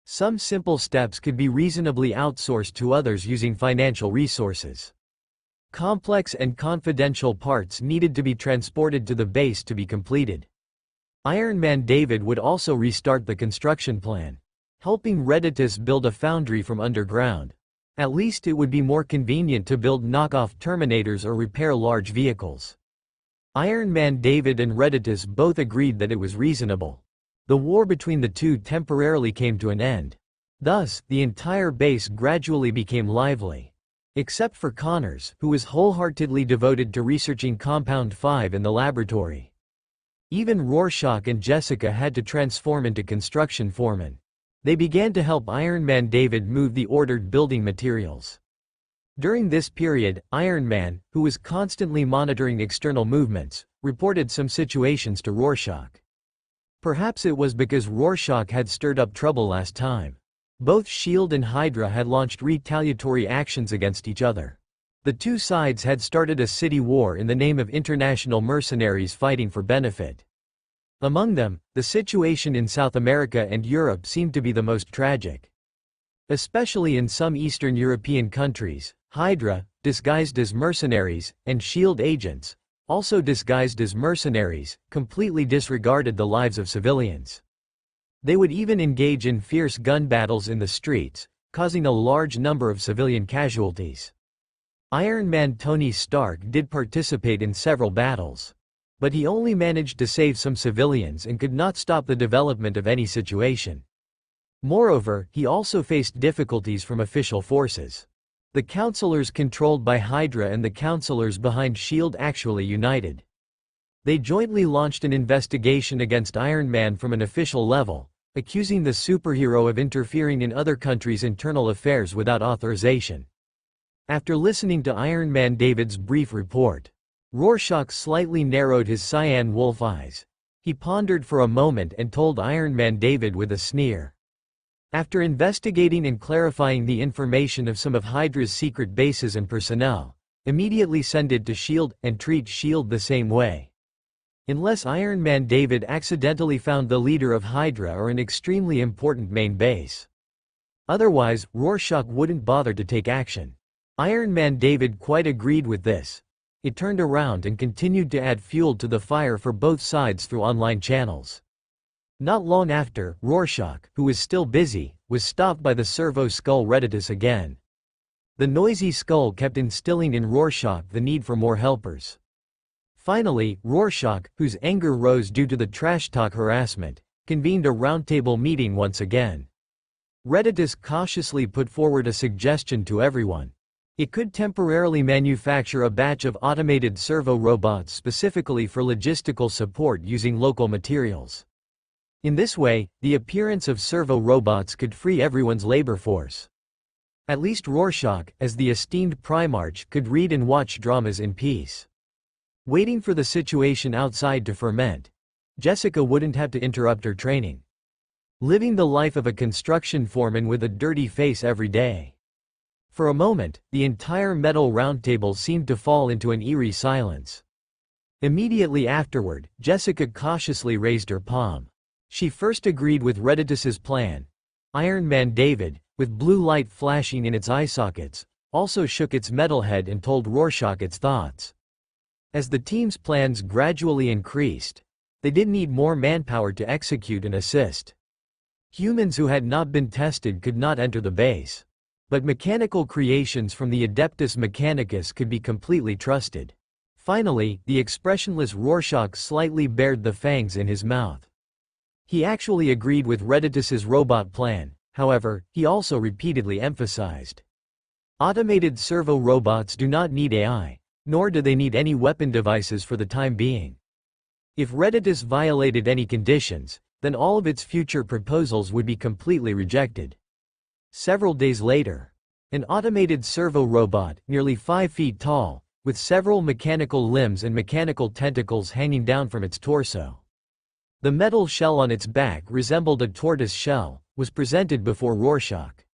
Some simple steps could be reasonably outsourced to others using financial resources. Complex and confidential parts needed to be transported to the base to be completed. Iron Man David would also restart the construction plan, helping Reditus build a foundry from underground. At least it would be more convenient to build knockoff Terminators or repair large vehicles. Iron Man David and Reditus both agreed that it was reasonable. The war between the two temporarily came to an end. Thus, the entire base gradually became lively. Except for Connors, who was wholeheartedly devoted to researching Compound 5 in the laboratory. Even Rorschach and Jessica had to transform into construction foremen. They began to help Iron Man David move the ordered building materials. During this period, Iron Man, who was constantly monitoring external movements, reported some situations to Rorschach. Perhaps it was because Rorschach had stirred up trouble last time. Both S.H.I.E.L.D. and Hydra had launched retaliatory actions against each other. The two sides had started a city war in the name of international mercenaries fighting for benefit. Among them, the situation in South America and Europe seemed to be the most tragic. Especially in some Eastern European countries, Hydra, disguised as mercenaries, and S.H.I.E.L.D. agents, also disguised as mercenaries, completely disregarded the lives of civilians. They would even engage in fierce gun battles in the streets, causing a large number of civilian casualties. Iron Man Tony Stark did participate in several battles. But he only managed to save some civilians and could not stop the development of any situation. Moreover, he also faced difficulties from official forces. The counselors controlled by Hydra and the counselors behind S.H.I.E.L.D. actually united. They jointly launched an investigation against Iron Man from an official level, accusing the superhero of interfering in other countries' internal affairs without authorization. After listening to Iron Man David's brief report, Rorschach slightly narrowed his cyan wolf eyes. He pondered for a moment and told Iron Man David with a sneer, After investigating and clarifying the information of some of Hydra's secret bases and personnel, immediately send it to S.H.I.E.L.D. and treat S.H.I.E.L.D. the same way. Unless Iron Man David accidentally found the leader of Hydra or an extremely important main base. Otherwise, Rorschach wouldn't bother to take action. Iron Man David quite agreed with this. It turned around and continued to add fuel to the fire for both sides through online channels. Not long after, Rorschach, who was still busy, was stopped by the servo skull Redditus again. The noisy skull kept instilling in Rorschach the need for more helpers. Finally, Rorschach, whose anger rose due to the trash talk harassment, convened a roundtable meeting once again. Redditus cautiously put forward a suggestion to everyone. It could temporarily manufacture a batch of automated servo robots specifically for logistical support using local materials. In this way, the appearance of servo robots could free everyone's labor force. At least Rorschach, as the esteemed Primarch, could read and watch dramas in peace. Waiting for the situation outside to ferment, Jessica wouldn't have to interrupt her training. Living the life of a construction foreman with a dirty face every day. For a moment, the entire metal roundtable seemed to fall into an eerie silence. Immediately afterward, Jessica cautiously raised her palm. She first agreed with Redditus's plan. Iron Man David, with blue light flashing in its eye sockets, also shook its metal head and told Rorschach its thoughts. As the team's plans gradually increased, they did need more manpower to execute and assist. Humans who had not been tested could not enter the base. But mechanical creations from the Adeptus Mechanicus could be completely trusted. Finally, the expressionless Rorschach slightly bared the fangs in his mouth. He actually agreed with Redditus's robot plan, however, he also repeatedly emphasized. Automated servo robots do not need AI, nor do they need any weapon devices for the time being. If Redditus violated any conditions, then all of its future proposals would be completely rejected. Several days later, an automated servo robot, nearly 5 feet tall, with several mechanical limbs and mechanical tentacles hanging down from its torso. The metal shell on its back resembled a tortoise shell, was presented before Rorschach.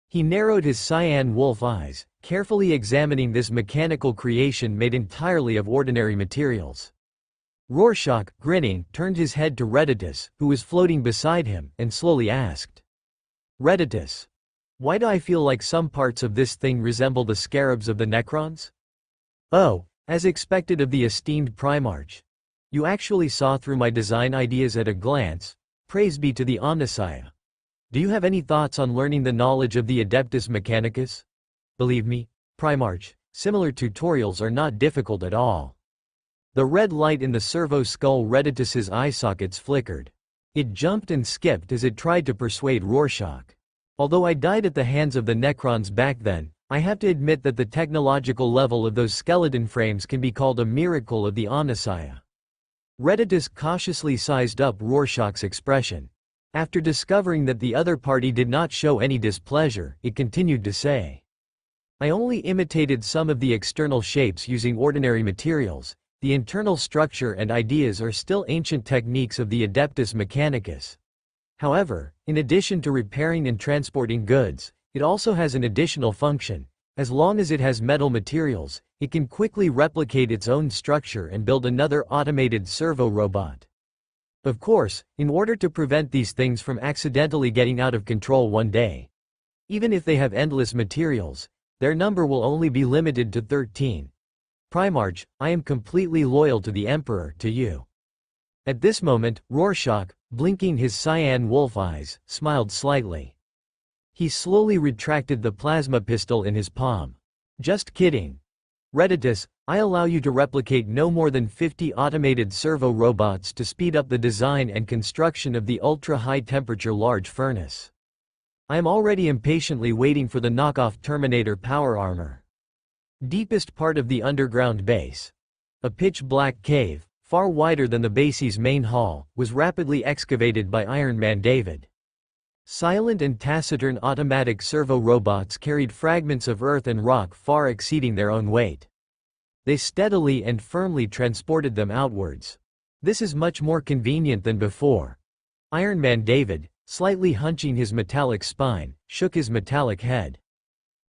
He narrowed his cyan wolf eyes, carefully examining this mechanical creation made entirely of ordinary materials. Rorschach, grinning, turned his head to Redditus, who was floating beside him, and slowly asked, "Redditus, why do I feel like some parts of this thing resemble the scarabs of the Necrons?" "Oh, as expected of the esteemed Primarch. You actually saw through my design ideas at a glance. Praise be to the Omnissiah. Do you have any thoughts on learning the knowledge of the Adeptus Mechanicus? Believe me, Primarch, similar tutorials are not difficult at all." The red light in the servo skull Redditus's eye sockets flickered. It jumped and skipped as it tried to persuade Rorschach. "Although I died at the hands of the Necrons back then, I have to admit that the technological level of those skeleton frames can be called a miracle of the Omnissiah." Redditus cautiously sized up Rorschach's expression. After discovering that the other party did not show any displeasure, it continued to say, "I only imitated some of the external shapes using ordinary materials. The internal structure and ideas are still ancient techniques of the Adeptus Mechanicus. However, in addition to repairing and transporting goods, it also has an additional function. As long as it has metal materials, it can quickly replicate its own structure and build another automated servo robot. Of course, in order to prevent these things from accidentally getting out of control one day. Even if they have endless materials, their number will only be limited to 13. Primarch, I am completely loyal to the Emperor, to you." At this moment, Rorschach, blinking his cyan wolf eyes, smiled slightly. He slowly retracted the plasma pistol in his palm. "Just kidding. Redditus, I allow you to replicate no more than 50 automated servo robots to speed up the design and construction of the ultra-high-temperature large furnace. I am already impatiently waiting for the knockoff Terminator power armor." Deepest part of the underground base, a pitch-black cave, far wider than the base's main hall, was rapidly excavated by Iron Man David. Silent and taciturn automatic servo robots carried fragments of earth and rock far exceeding their own weight. They steadily and firmly transported them outwards. "This is much more convenient than before. Iron Man David, slightly hunching his metallic spine, shook his metallic head.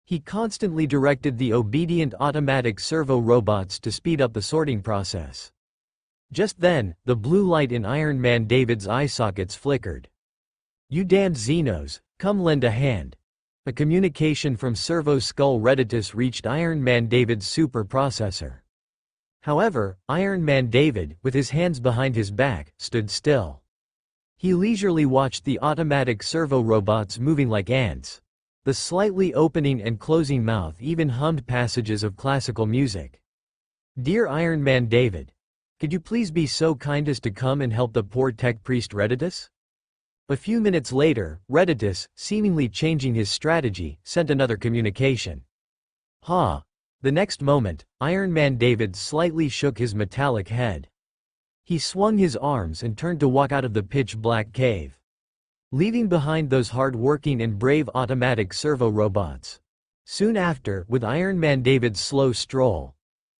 He constantly directed the obedient automatic servo robots to speed up the sorting process. Just then, the blue light in Iron Man David's eye sockets flickered. "You damned Xenos, come lend a hand." A communication from Servo Skull Redditus reached Iron Man David's super processor. However, Iron Man David, with his hands behind his back, stood still. He leisurely watched the automatic servo robots moving like ants. The slightly opening and closing mouth even hummed passages of classical music. "Dear Iron Man David, could you please be so kind as to come and help the poor tech priest Redditus?" A few minutes later, Redditus, seemingly changing his strategy, sent another communication. "Ha!" The next moment, Iron Man David slightly shook his metallic head. He swung his arms and turned to walk out of the pitch-black cave, leaving behind those hard-working and brave automatic servo robots. Soon after, with Iron Man David's slow stroll,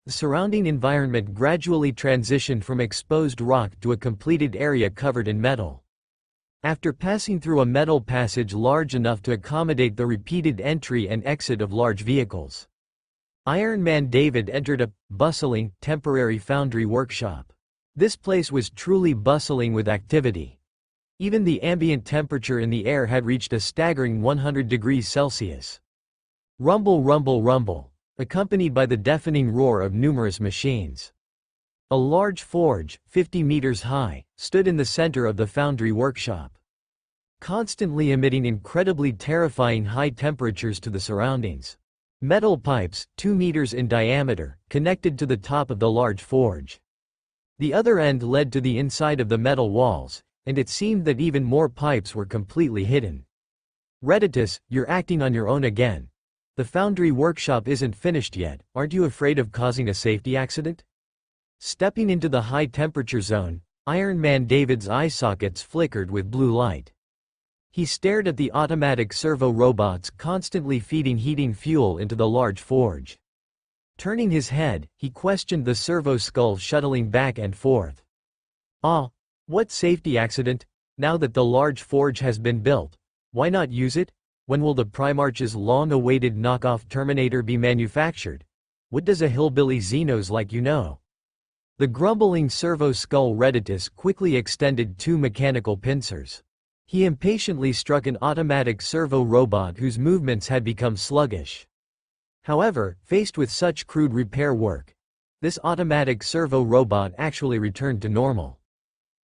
the surrounding environment gradually transitioned from exposed rock to a completed area covered in metal. After passing through a metal passage large enough to accommodate the repeated entry and exit of large vehicles, Iron Man David entered a bustling, temporary foundry workshop. This place was truly bustling with activity. Even the ambient temperature in the air had reached a staggering 100 degrees Celsius. Rumble, rumble, rumble, accompanied by the deafening roar of numerous machines. A large forge, 50 meters high, stood in the center of the foundry workshop, constantly emitting incredibly terrifying high temperatures to the surroundings. Metal pipes, 2 meters in diameter, connected to the top of the large forge. The other end led to the inside of the metal walls, and it seemed that even more pipes were completely hidden. "Redditus, you're acting on your own again. The foundry workshop isn't finished yet, aren't you afraid of causing a safety accident?" Stepping into the high-temperature zone, Iron Man David's eye sockets flickered with blue light. He stared at the automatic servo robots constantly feeding heating fuel into the large forge. Turning his head, he questioned the servo skull shuttling back and forth. "Ah, what safety accident? Now that the large forge has been built, why not use it? When will the Primarch's long-awaited knockoff Terminator be manufactured? What does a hillbilly Xenos like you know?" The grumbling servo skull Redditus quickly extended 2 mechanical pincers. He impatiently struck an automatic servo robot whose movements had become sluggish. However, faced with such crude repair work, this automatic servo robot actually returned to normal.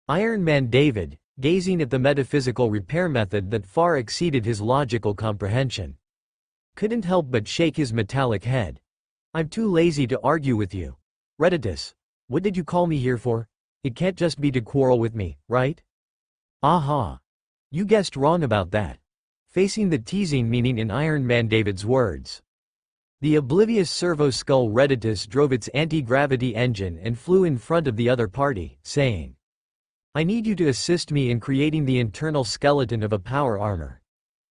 Iron Man David, gazing at the metaphysical repair method that far exceeded his logical comprehension, couldn't help but shake his metallic head. "I'm too lazy to argue with you. Redditus, what did you call me here for? It can't just be to quarrel with me, right?" "Aha! You guessed wrong about that." Facing the teasing meaning in Iron Man David's words, the oblivious servo skull Redditus drove its anti-gravity engine and flew in front of the other party, saying, "I need you to assist me in creating the internal skeleton of a power armor.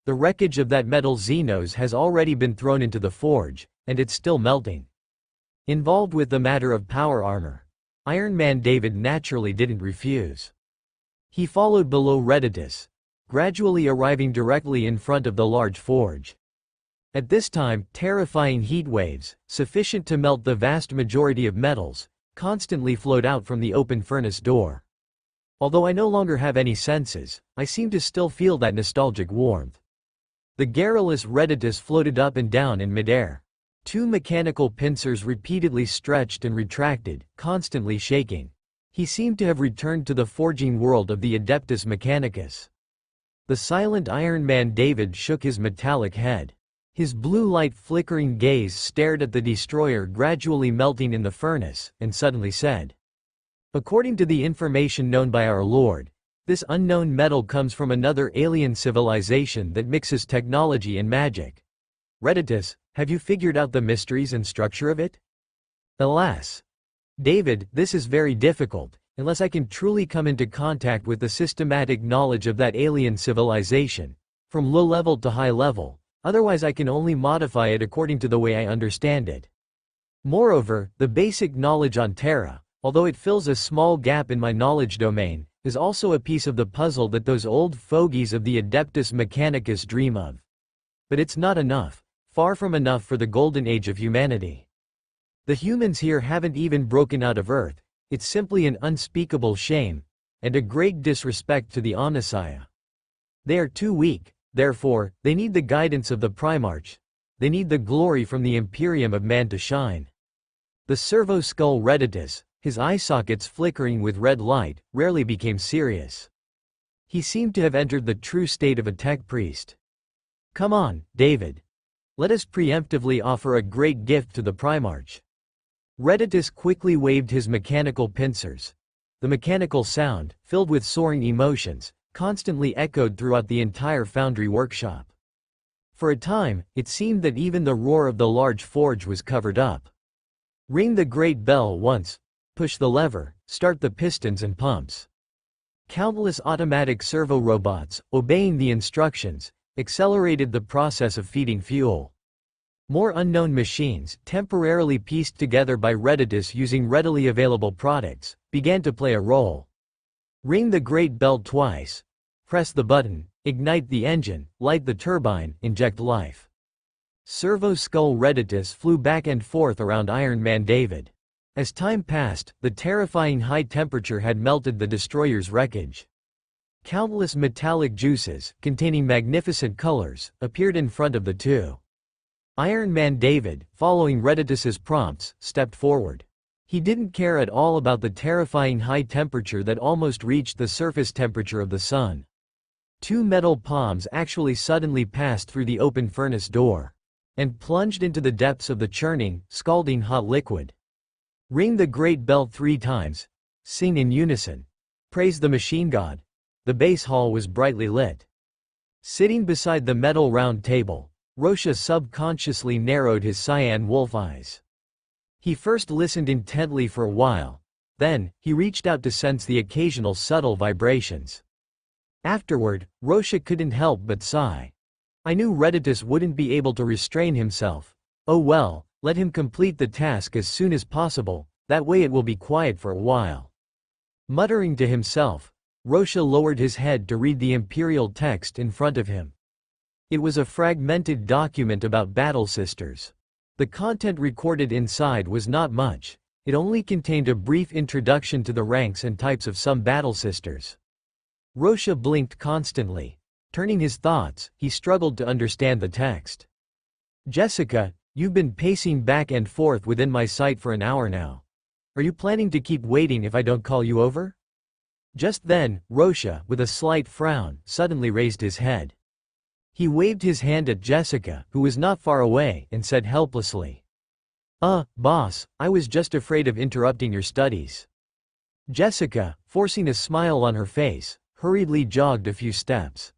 The wreckage of that metal Xenos has already been thrown into the forge, and it's still melting." Involved with the matter of power armor, Iron Man David naturally didn't refuse. He followed below Redditus, gradually arriving directly in front of the large forge. At this time, terrifying heat waves, sufficient to melt the vast majority of metals, constantly flowed out from the open furnace door. Although I no longer have any senses, I seem to still feel that nostalgic warmth. The garrulous Redditus floated up and down in midair. 2 mechanical pincers repeatedly stretched and retracted, constantly shaking. He seemed to have returned to the forging world of the Adeptus Mechanicus. The silent Iron Man David shook his metallic head. His blue light flickering gaze stared at the destroyer gradually melting in the furnace, and suddenly said, "According to the information known by our Lord, this unknown metal comes from another alien civilization that mixes technology and magic. Redditus, have you figured out the mysteries and structure of it?" "Alas, David, this is very difficult, unless I can truly come into contact with the systematic knowledge of that alien civilization, from low level to high level. Otherwise I can only modify it according to the way I understand it. Moreover, the basic knowledge on Terra, although it fills a small gap in my knowledge domain, is also a piece of the puzzle that those old fogies of the Adeptus Mechanicus dream of. But it's not enough. Far from enough for the golden age of humanity. The humans here haven't even broken out of Earth. It's simply an unspeakable shame, and a great disrespect to the Omnissiah. They are too weak, therefore, they need the guidance of the Primarch. They need the glory from the Imperium of Man to shine. The servo-skull Reditus, his eye sockets flickering with red light, rarely became serious. He seemed to have entered the true state of a tech priest. Come on, David. Let us preemptively offer a great gift to the Primarch. Reditus quickly waved his mechanical pincers. The mechanical sound, filled with soaring emotions, constantly echoed throughout the entire foundry workshop. For a time, it seemed that even the roar of the large forge was covered up. Ring the great bell once, push the lever, start the pistons and pumps. Countless automatic servo robots, obeying the instructions, accelerated the process of feeding fuel. More unknown machines, temporarily pieced together by Reditus using readily available products, began to play a role. Ring the great bell twice. Press the button, ignite the engine, light the turbine, inject life. Servo-skull Reditus flew back and forth around Iron Man David. As time passed, the terrifying high temperature had melted the destroyer's wreckage. Countless metallic juices, containing magnificent colors, appeared in front of the two. Iron Man David, following Reditus's prompts, stepped forward. He didn't care at all about the terrifying high temperature that almost reached the surface temperature of the sun. Two metal palms actually suddenly passed through the open furnace door and plunged into the depths of the churning, scalding hot liquid. Ring the great bell 3 times. Sing in unison. Praise the machine god. The base hall was brightly lit. Sitting beside the metal round table, Rorschach subconsciously narrowed his cyan wolf eyes. He first listened intently for a while. Then, he reached out to sense the occasional subtle vibrations. Afterward, Rorschach couldn't help but sigh. I knew Reditus wouldn't be able to restrain himself. Oh well, let him complete the task as soon as possible, that way it will be quiet for a while. Muttering to himself, Rorschach lowered his head to read the imperial text in front of him. It was a fragmented document about Battle Sisters. The content recorded inside was not much. It only contained a brief introduction to the ranks and types of some Battle Sisters. Rorschach blinked constantly. Turning his thoughts, he struggled to understand the text. Jessica, you've been pacing back and forth within my sight for an hour now. Are you planning to keep waiting if I don't call you over? Just then, Rorschach, with a slight frown, suddenly raised his head. He waved his hand at Jessica, who was not far away, and said helplessly, boss, I was just afraid of interrupting your studies. Jessica, forcing a smile on her face, hurriedly jogged a few steps.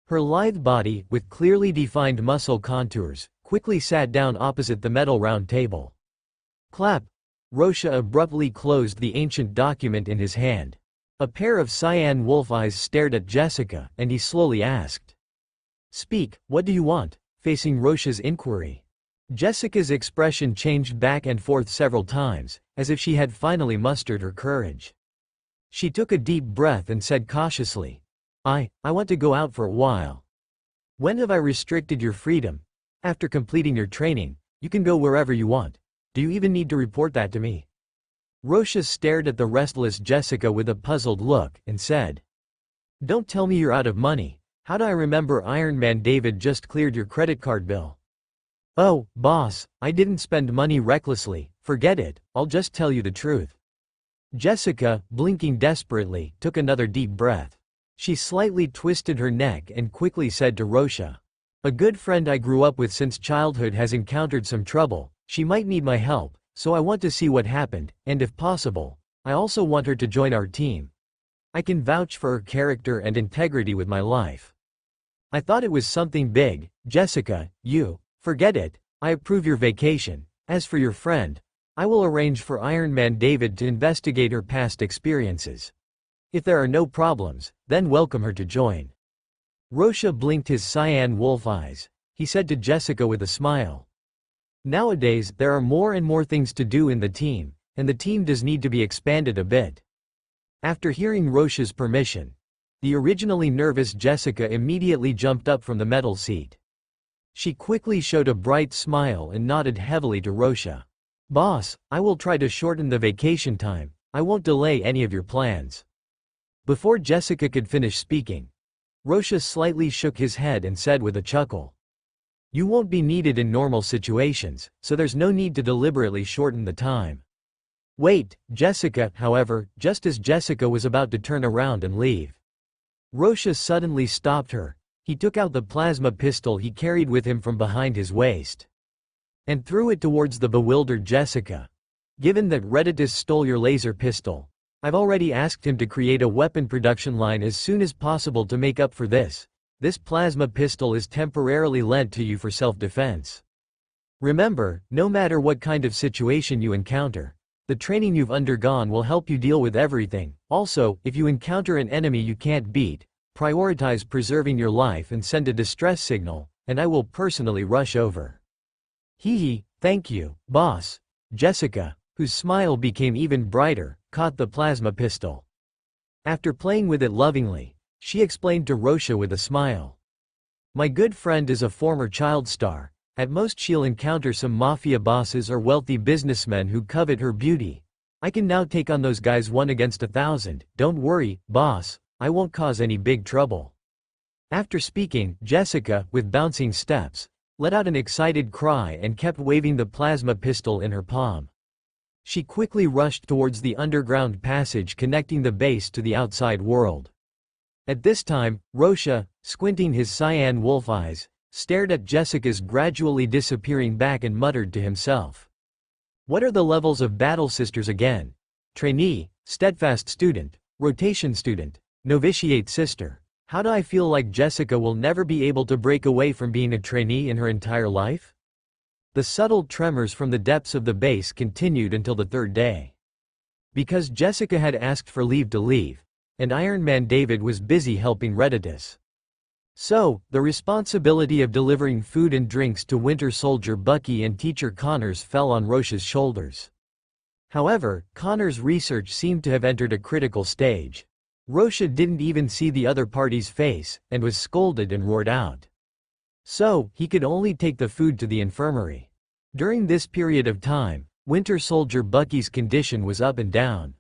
Her lithe body, with clearly defined muscle contours, quickly sat down opposite the metal round table. Clap! Rorschach abruptly closed the ancient document in his hand. A pair of cyan wolf eyes stared at Jessica, and he slowly asked, Speak, what do you want? Facing Rorschach's inquiry. Jessica's expression changed back and forth several times, as if she had finally mustered her courage. She took a deep breath and said cautiously, I want to go out for a while. When have I restricted your freedom? After completing your training, you can go wherever you want. Do you even need to report that to me? Rorschach stared at the restless Jessica with a puzzled look, and said, Don't tell me you're out of money. How do I remember Iron Man David just cleared your credit card bill? Oh, boss, I didn't spend money recklessly, forget it, I'll just tell you the truth. Jessica, blinking desperately, took another deep breath. She slightly twisted her neck and quickly said to Rorschach, A good friend I grew up with since childhood has encountered some trouble, she might need my help, so I want to see what happened, and if possible, I also want her to join our team. I can vouch for her character and integrity with my life. I thought it was something big. Jessica, forget it, I approve your vacation. As for your friend, I will arrange for Iron Man David to investigate her past experiences. If there are no problems, then welcome her to join. Rorschach blinked his cyan wolf eyes. He said to Jessica with a smile, Nowadays, there are more and more things to do in the team, and the team does need to be expanded a bit. After hearing Rorschach's permission, the originally nervous Jessica immediately jumped up from the metal seat. She quickly showed a bright smile and nodded heavily to Rorschach. "Boss, I will try to shorten the vacation time. I won't delay any of your plans." Before Jessica could finish speaking, Rorschach slightly shook his head and said with a chuckle, "You won't be needed in normal situations, so there's no need to deliberately shorten the time." "Wait, Jessica." However, just as Jessica was about to turn around and leave, Rorschach suddenly stopped her. He took out the plasma pistol he carried with him from behind his waist and threw it towards the bewildered Jessica. "Given that Redditus stole your laser pistol, I've already asked him to create a weapon production line as soon as possible to make up for this. This plasma pistol is temporarily lent to you for self-defense. Remember, no matter what kind of situation you encounter, the training you've undergone will help you deal with everything. Also, if you encounter an enemy you can't beat, prioritize preserving your life and send a distress signal, and I will personally rush over." "Hee, thank you, boss." Jessica, whose smile became even brighter, caught the plasma pistol. After playing with it lovingly, she explained to Rorschach with a smile, "My good friend is a former child star. At most she'll encounter some mafia bosses or wealthy businessmen who covet her beauty. I can now take on those guys 1 against 1,000. Don't worry, boss, I won't cause any big trouble." After speaking, Jessica, with bouncing steps, let out an excited cry and kept waving the plasma pistol in her palm. She quickly rushed towards the underground passage connecting the base to the outside world. At this time, Rorschach, squinting his cyan wolf eyes, stared at Jessica's gradually disappearing back and muttered to himself, "What are the levels of battle sisters again? Trainee, steadfast student, rotation student, novitiate sister. How do I feel like Jessica will never be able to break away from being a trainee in her entire life?" The subtle tremors from the depths of the base continued until the 3rd day. Because Jessica had asked for leave to leave, and Iron Man David was busy helping Redditus. So, the responsibility of delivering food and drinks to Winter Soldier Bucky and Teacher Connors fell on Rorschach's shoulders. However, Connor's research seemed to have entered a critical stage. Rorschach didn't even see the other party's face, and was scolded and roared out. So, he could only take the food to the infirmary. During this period of time, Winter Soldier Bucky's condition was up and down.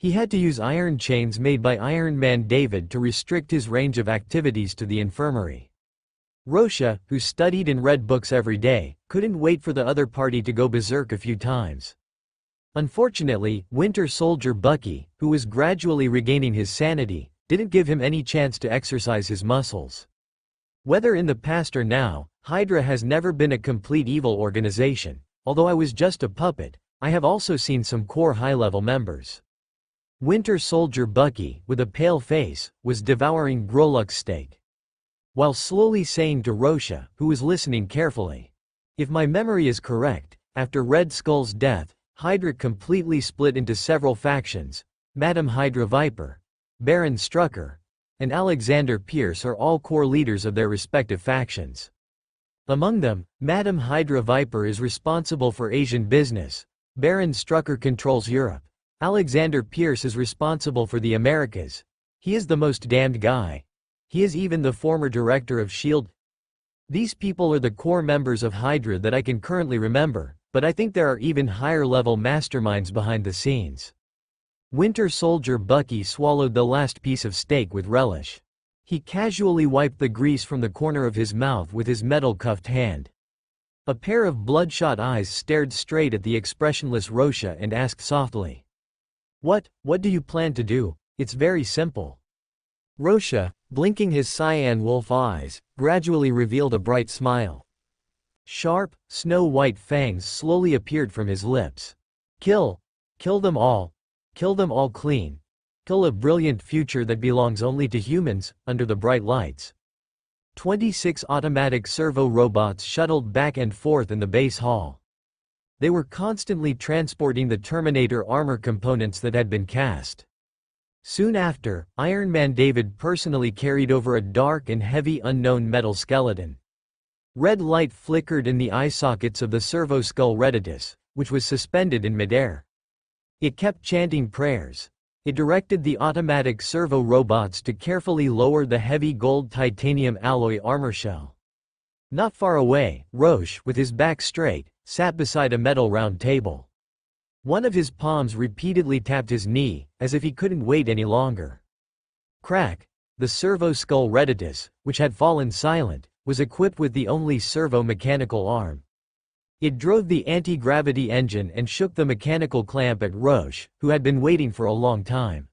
He had to use iron chains made by Iron Man David to restrict his range of activities to the infirmary. Rorschach, who studied and read books every day, couldn't wait for the other party to go berserk a few times. Unfortunately, Winter Soldier Bucky, who was gradually regaining his sanity, didn't give him any chance to exercise his muscles. Whether in the past or now, Hydra has never been a complete evil organization. Although I was just a puppet, I have also seen some core high-level members. Winter Soldier Bucky, with a pale face, was devouring Grolux steak, while slowly saying to Rorschach, who was listening carefully, "If my memory is correct, after Red Skull's death, Hydra completely split into several factions. Madam Hydra Viper, Baron Strucker, and Alexander Pierce are all core leaders of their respective factions. Among them, Madam Hydra Viper is responsible for Asian business, Baron Strucker controls Europe. Alexander Pierce is responsible for the Americas. He is the most damned guy. He is even the former director of S.H.I.E.L.D. These people are the core members of Hydra that I can currently remember, but I think there are even higher-level masterminds behind the scenes." Winter Soldier Bucky swallowed the last piece of steak with relish. He casually wiped the grease from the corner of his mouth with his metal-cuffed hand. A pair of bloodshot eyes stared straight at the expressionless Rorschach and asked softly, What do you plan to do? It's very simple." Rorschach, blinking his cyan wolf eyes, gradually revealed a bright smile. Sharp, snow-white fangs slowly appeared from his lips. Kill them all. Kill them all clean. Kill a brilliant future that belongs only to humans, under the bright lights." 26 automatic servo robots shuttled back and forth in the base hall. They were constantly transporting the Terminator armor components that had been cast. Soon after, Iron Man David personally carried over a dark and heavy unknown metal skeleton. Red light flickered in the eye sockets of the servo skull Redditus, which was suspended in midair. It kept chanting prayers. It directed the automatic servo robots to carefully lower the heavy gold titanium alloy armor shell. Not far away, Rorschach, with his back straight, sat beside a metal round table. One of his palms repeatedly tapped his knee, as if he couldn't wait any longer. Crack. The servo skull Reditus, which had fallen silent, was equipped with the only servo-mechanical arm. It drove the anti-gravity engine and shook the mechanical clamp at Rorschach, who had been waiting for a long time.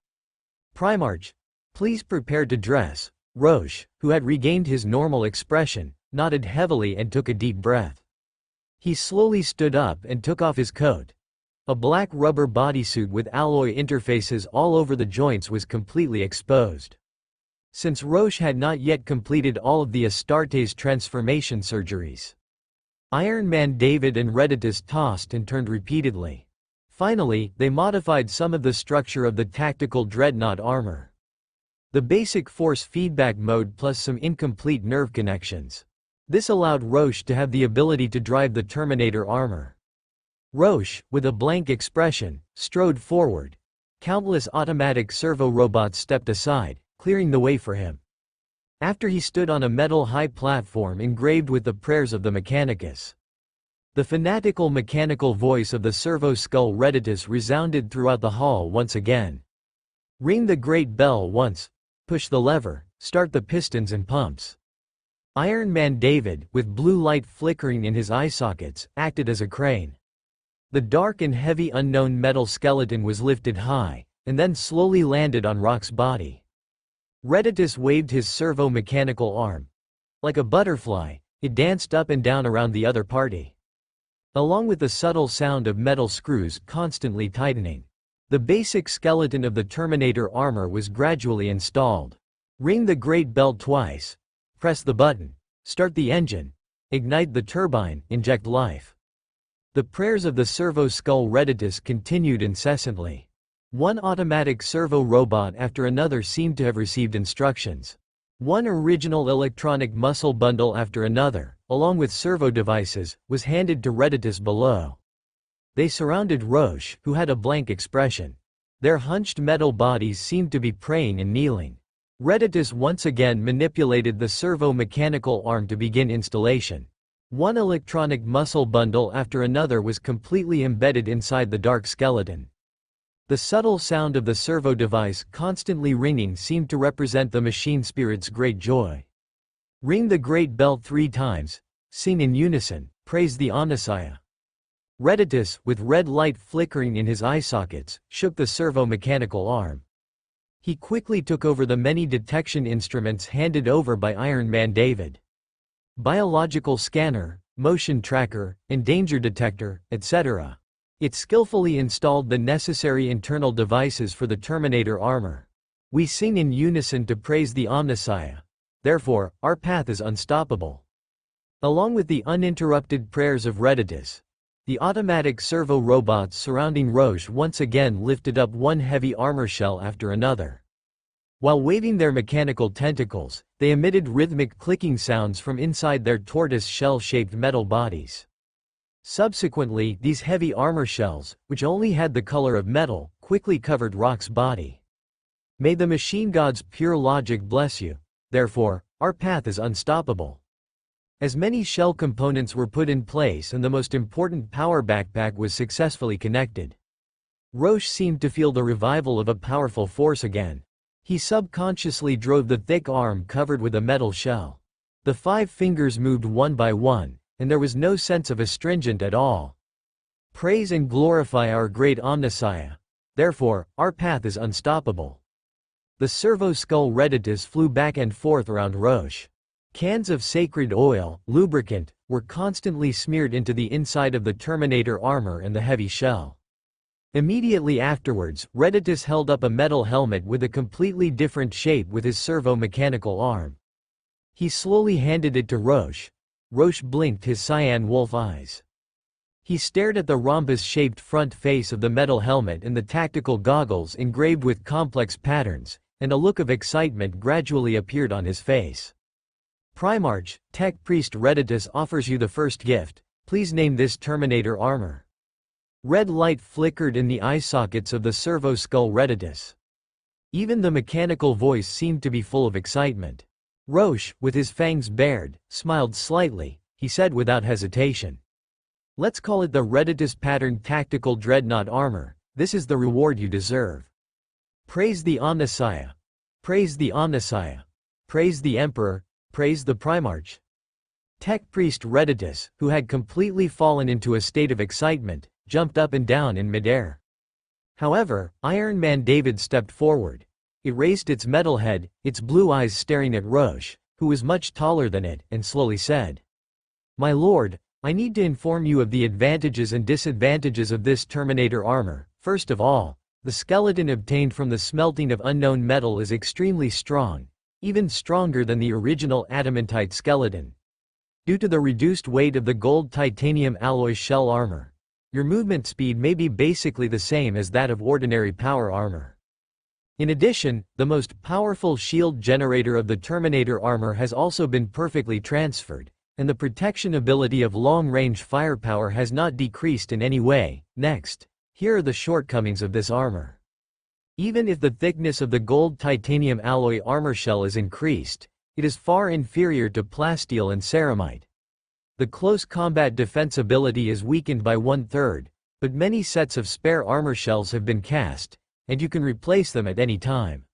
Primarch, please prepare to dress. Rorschach, who had regained his normal expression, nodded heavily and took a deep breath. He slowly stood up and took off his coat. A black rubber bodysuit with alloy interfaces all over the joints was completely exposed. Since Rorschach had not yet completed all of the Astartes transformation surgeries, Iron Man David and Reditus tossed and turned repeatedly. Finally, they modified some of the structure of the tactical dreadnought armor. The basic force feedback mode plus some incomplete nerve connections. This allowed Rorschach to have the ability to drive the Terminator armor. Rorschach, with a blank expression, strode forward. Countless automatic servo robots stepped aside, clearing the way for him. After he stood on a metal high platform engraved with the prayers of the Mechanicus. The fanatical mechanical voice of the servo skull Reditus resounded throughout the hall once again. Ring the great bell once, push the lever, start the pistons and pumps. Iron Man David, with blue light flickering in his eye sockets, acted as a crane. The dark and heavy unknown metal skeleton was lifted high, and then slowly landed on Rock's body. Reditus waved his servo-mechanical arm. Like a butterfly, it danced up and down around the other party. Along with the subtle sound of metal screws constantly tightening, the basic skeleton of the Terminator armor was gradually installed. Ring the great bell twice. Press the button. Start the engine. Ignite the turbine. Inject life. The prayers of the servo skull Reditus continued incessantly. One automatic servo robot after another seemed to have received instructions. One original electronic muscle bundle after another, along with servo devices, was handed to Reditus below. They surrounded Rorschach, who had a blank expression. Their hunched metal bodies seemed to be praying and kneeling. Reditus once again manipulated the servo-mechanical arm to begin installation. One electronic muscle bundle after another was completely embedded inside the dark skeleton. The subtle sound of the servo device constantly ringing seemed to represent the machine spirit's great joy. Ring the great bell 3 times, sing in unison, praise the Omnissiah. Reditus, with red light flickering in his eye sockets, shook the servo-mechanical arm. He quickly took over the many detection instruments handed over by Iron Man David. Biological scanner, motion tracker, and danger detector, etc. It skillfully installed the necessary internal devices for the Terminator armor. We sing in unison to praise the Omnissiah. Therefore, our path is unstoppable. Along with the uninterrupted prayers of Reditus, the automatic servo robots surrounding Rorschach once again lifted up one heavy armor shell after another. While waving their mechanical tentacles, they emitted rhythmic clicking sounds from inside their tortoise shell-shaped metal bodies. Subsequently, these heavy armor shells, which only had the color of metal, quickly covered Rock's body. May the machine god's pure logic bless you. Therefore, our path is unstoppable. As many shell components were put in place and the most important power backpack was successfully connected, Rorschach seemed to feel the revival of a powerful force again. He subconsciously drove the thick arm covered with a metal shell. The 5 fingers moved one by one, and there was no sense of astringent at all. Praise and glorify our great Omnissiah. Therefore, our path is unstoppable. The servo skull Reditus flew back and forth around Rorschach. Cans of sacred oil, lubricant, were constantly smeared into the inside of the Terminator armor and the heavy shell. Immediately afterwards, Reditus held up a metal helmet with a completely different shape with his servo-mechanical arm. He slowly handed it to Rorschach. Rorschach blinked his cyan wolf eyes. He stared at the rhombus-shaped front face of the metal helmet and the tactical goggles engraved with complex patterns, and a look of excitement gradually appeared on his face. Primarch, Tech Priest Reditus offers you the first gift. Please name this Terminator armor. Red light flickered in the eye sockets of the servo skull Reditus. Even the mechanical voice seemed to be full of excitement. Roche, with his fangs bared, smiled slightly. He said without hesitation. Let's call it the Reditus patterned tactical dreadnought armor. This is the reward you deserve. Praise the Omnissiah. Praise the Omnissiah. Praise the Emperor. Praise the Primarch. Tech Priest Reditus, who had completely fallen into a state of excitement, jumped up and down in midair. However, Iron Man David stepped forward. It raised its metal head, its blue eyes staring at Roche, who was much taller than it, and slowly said, "My lord, I need to inform you of the advantages and disadvantages of this Terminator armor. First of all, the skeleton obtained from the smelting of unknown metal is extremely strong, even stronger than the original adamantite skeleton. Due to the reduced weight of the gold titanium alloy shell armor, your movement speed may be basically the same as that of ordinary power armor. In addition, the most powerful shield generator of the Terminator armor has also been perfectly transferred, and the protection ability of long-range firepower has not decreased in any way. Next, here are the shortcomings of this armor. Even if the thickness of the gold titanium alloy armor shell is increased, it is far inferior to plasteel and ceramite. The close combat defense ability is weakened by 1/3, but many sets of spare armor shells have been cast, and you can replace them at any time.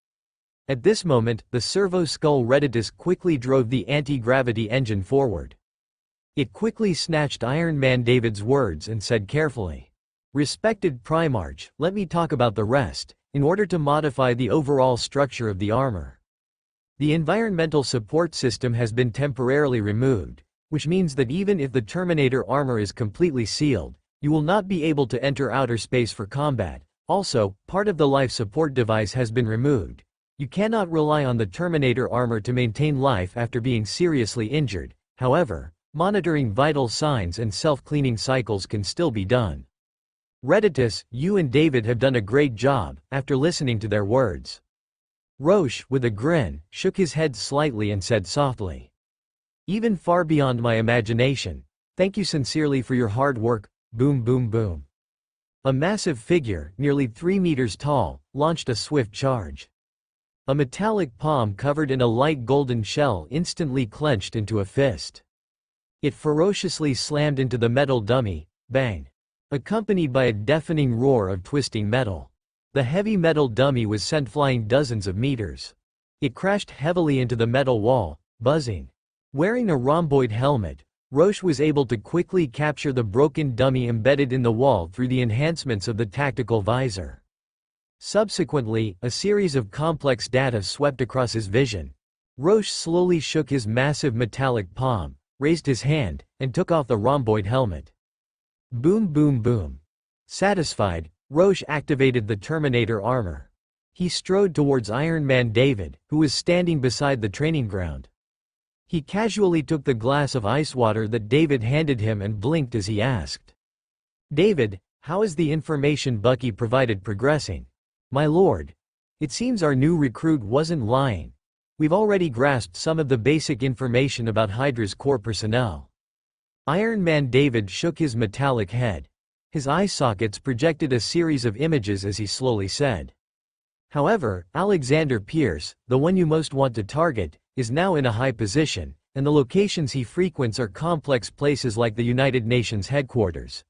At this moment, the servo skull Reditus quickly drove the anti-gravity engine forward. It quickly snatched Iron Man David's words and said carefully, "Respected Primarch, let me talk about the rest, in order to modify the overall structure of the armor. The environmental support system has been temporarily removed, which means that even if the Terminator armor is completely sealed, you will not be able to enter outer space for combat. Also, part of the life support device has been removed. You cannot rely on the Terminator armor to maintain life after being seriously injured. However, monitoring vital signs and self-cleaning cycles can still be done. Reditus, you and David have done a great job." After listening to their words, Roche, with a grin, shook his head slightly and said softly, "Even far beyond my imagination. Thank you sincerely for your hard work." Boom boom boom. A massive figure, nearly 3 meters tall, launched a swift charge. A metallic palm covered in a light golden shell instantly clenched into a fist. It ferociously slammed into the metal dummy, bang, accompanied by a deafening roar of twisting metal. The heavy metal dummy was sent flying dozens of meters. It crashed heavily into the metal wall, buzzing. Wearing a rhomboid helmet, Roche was able to quickly capture the broken dummy embedded in the wall through the enhancements of the tactical visor. Subsequently, a series of complex data swept across his vision. Roche slowly shook his massive metallic palm, raised his hand, and took off the rhomboid helmet. Boom boom boom. Satisfied, Roche activated the Terminator armor. He strode towards Iron Man David, who was standing beside the training ground. He casually took the glass of ice water that David handed him and blinked as he asked, "David, how is the information Bucky provided progressing?" "My lord, it seems our new recruit wasn't lying. We've already grasped some of the basic information about Hydra's core personnel." Iron Man David shook his metallic head. His eye sockets projected a series of images as he slowly said, "However, Alexander Pierce, the one you most want to target, is now in a high position, and the locations he frequents are complex places like the United Nations headquarters.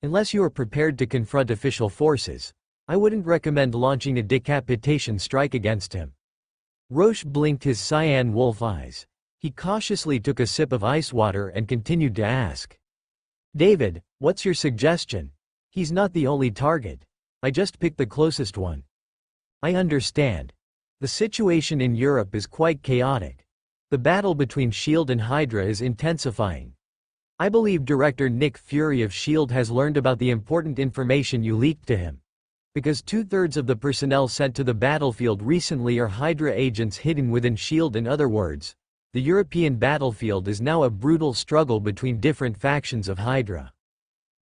Unless you are prepared to confront official forces, I wouldn't recommend launching a decapitation strike against him." Roche blinked his cyan wolf eyes. He cautiously took a sip of ice water and continued to ask, "David, what's your suggestion? He's not the only target. I just picked the closest one." "I understand. The situation in Europe is quite chaotic. The battle between S.H.I.E.L.D. and Hydra is intensifying. I believe Director Nick Fury of S.H.I.E.L.D. has learned about the important information you leaked to him. Because 2/3 of the personnel sent to the battlefield recently are Hydra agents hidden within S.H.I.E.L.D. In other words, the European battlefield is now a brutal struggle between different factions of Hydra."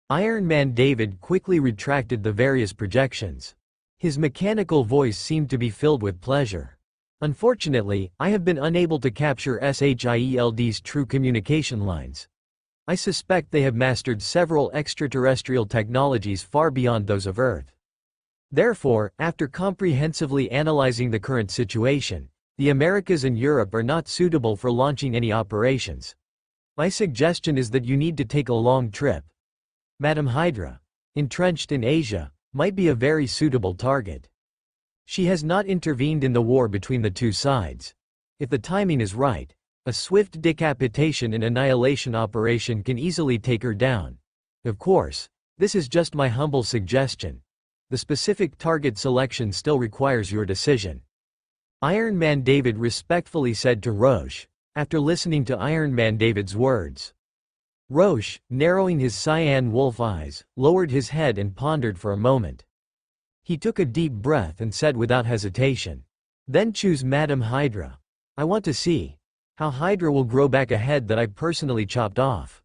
Iron Man David quickly retracted the various projections. His mechanical voice seemed to be filled with pleasure. "Unfortunately, I have been unable to capture SHIELD's true communication lines. I suspect they have mastered several extraterrestrial technologies far beyond those of Earth. Therefore, after comprehensively analyzing the current situation, the Americas and Europe are not suitable for launching any operations. My suggestion is that you need to take a long trip. Madam Hydra, entrenched in Asia, might be a very suitable target. She has not intervened in the war between the two sides. If the timing is right, a swift decapitation and annihilation operation can easily take her down. Of course, this is just my humble suggestion. The specific target selection still requires your decision. Iron Man David respectfully said to Roche, after listening to Iron Man David's words. Roche, narrowing his cyan wolf eyes, lowered his head and pondered for a moment. He took a deep breath and said without hesitation, "Then choose Madam Hydra. I want to see how Hydra will grow back a head that I personally chopped off."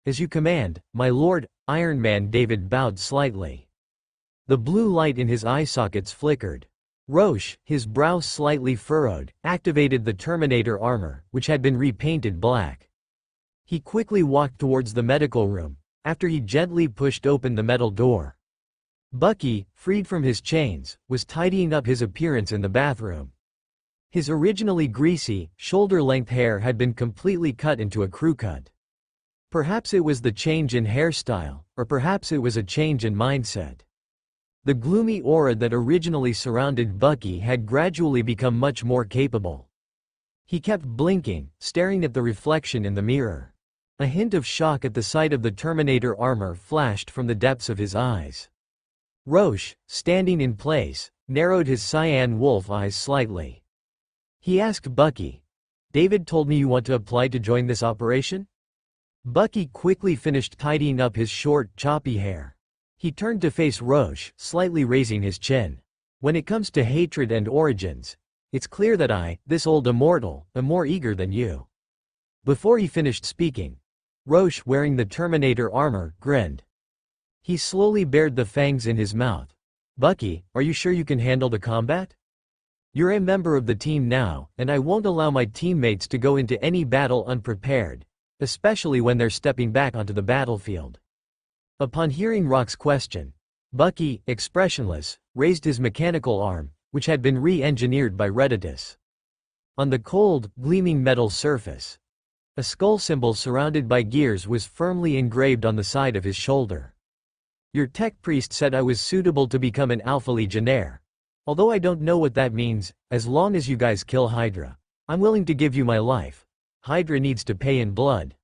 "As you command, my lord." Iron Man David bowed slightly. The blue light in his eye sockets flickered. Roche, his brow slightly furrowed, activated the Terminator armor, which had been repainted black. He quickly walked towards the medical room, after he gently pushed open the metal door. Bucky, freed from his chains, was tidying up his appearance in the bathroom. His originally greasy, shoulder-length hair had been completely cut into a crew cut. Perhaps it was the change in hairstyle, or perhaps it was a change in mindset. The gloomy aura that originally surrounded Bucky had gradually become much more capable. He kept blinking, staring at the reflection in the mirror. A hint of shock at the sight of the Terminator armor flashed from the depths of his eyes. Roche, standing in place, narrowed his cyan wolf eyes slightly. He asked Bucky, "David told me you want to apply to join this operation?" Bucky quickly finished tidying up his short, choppy hair. He turned to face Roche, slightly raising his chin. "When it comes to hatred and origins, it's clear that I, this old immortal, am more eager than you." Before he finished speaking, Roche, wearing the Terminator armor, grinned. He slowly bared the fangs in his mouth. "Bucky, are you sure you can handle the combat? You're a member of the team now, and I won't allow my teammates to go into any battle unprepared, especially when they're stepping back onto the battlefield." Upon hearing Rock's question, Bucky, expressionless, raised his mechanical arm, which had been re-engineered by Redditus. On the cold, gleaming metal surface, a skull symbol surrounded by gears was firmly engraved on the side of his shoulder. "Your tech priest said I was suitable to become an Alpha Legionnaire. Although I don't know what that means, as long as you guys kill Hydra, I'm willing to give you my life. Hydra needs to pay in blood."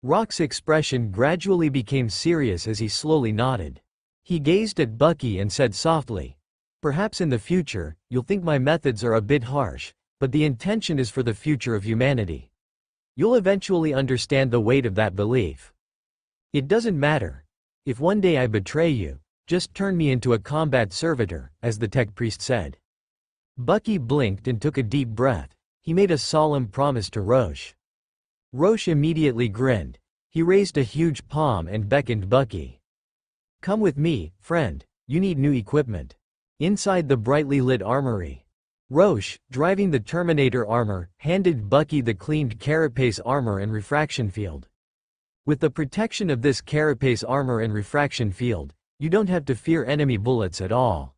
Rock's expression gradually became serious as he slowly nodded. He gazed at Bucky and said softly, "Perhaps in the future, you'll think my methods are a bit harsh, but the intention is for the future of humanity. You'll eventually understand the weight of that belief. It doesn't matter. If one day I betray you, just turn me into a combat servitor," as the tech priest said. Bucky blinked and took a deep breath. He made a solemn promise to Roche. Roche immediately grinned. He raised a huge palm and beckoned Bucky. "Come with me, friend, you need new equipment." Inside the brightly lit armory, Roche, driving the Terminator armor, handed Bucky the cleaned carapace armor and refraction field. With the protection of this carapace armor and refraction field, you don't have to fear enemy bullets at all.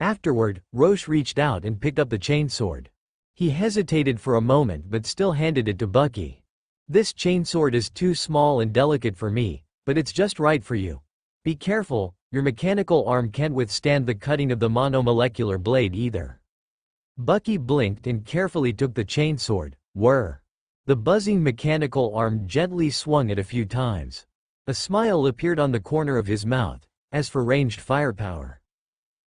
Afterward, Roche reached out and picked up the chainsword. He hesitated for a moment but still handed it to Bucky. "This chainsword is too small and delicate for me, but it's just right for you. Be careful, your mechanical arm can't withstand the cutting of the monomolecular blade either." Bucky blinked and carefully took the chainsword. Whir. The buzzing mechanical arm gently swung it a few times. A smile appeared on the corner of his mouth. As for ranged firepower,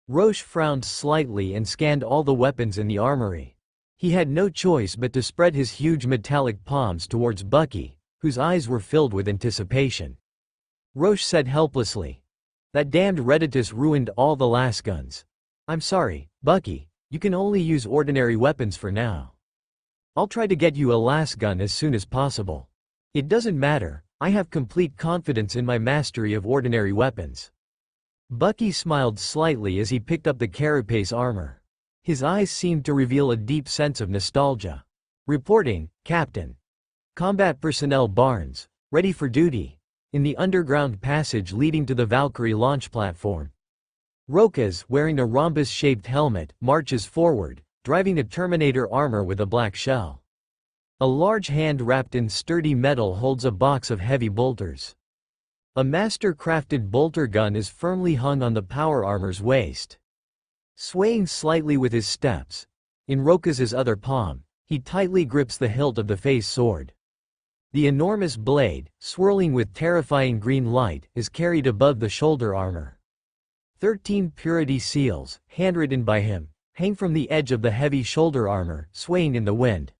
Roche frowned slightly and scanned all the weapons in the armory. He had no choice but to spread his huge metallic palms towards Bucky, whose eyes were filled with anticipation. Roche said helplessly, "That damned Redditus ruined all the las guns. I'm sorry, Bucky, you can only use ordinary weapons for now. I'll try to get you a las gun as soon as possible. It doesn't matter, I have complete confidence in my mastery of ordinary weapons." Bucky smiled slightly as he picked up the carapace armor. His eyes seemed to reveal a deep sense of nostalgia. "Reporting, Captain. Combat personnel Barnes, ready for duty." In the underground passage leading to the Valkyrie launch platform, Rokas, wearing a rhombus-shaped helmet, marches forward, driving a Terminator armor with a black shell. A large hand wrapped in sturdy metal holds a box of heavy bolters. A master-crafted bolter gun is firmly hung on the power armor's waist. Swaying slightly with his steps, in Rokas's other palm, he tightly grips the hilt of the phase sword. The enormous blade, swirling with terrifying green light, is carried above the shoulder armor. 13 purity seals, handwritten by him, hang from the edge of the heavy shoulder armor, swaying in the wind.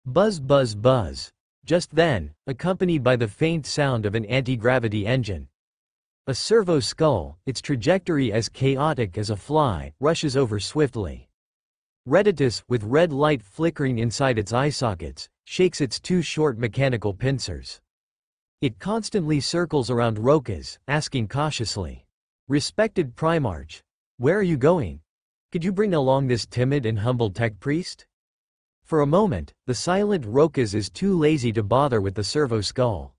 Buzz buzz buzz. Just then, accompanied by the faint sound of an anti-gravity engine. A servo skull, its trajectory as chaotic as a fly, rushes over swiftly. Reditus, with red light flickering inside its eye sockets, shakes its two short mechanical pincers. It constantly circles around Rokas, asking cautiously, "Respected Primarch, where are you going? Could you bring along this timid and humble tech priest?" For a moment, the silent Rokas is too lazy to bother with the servo skull.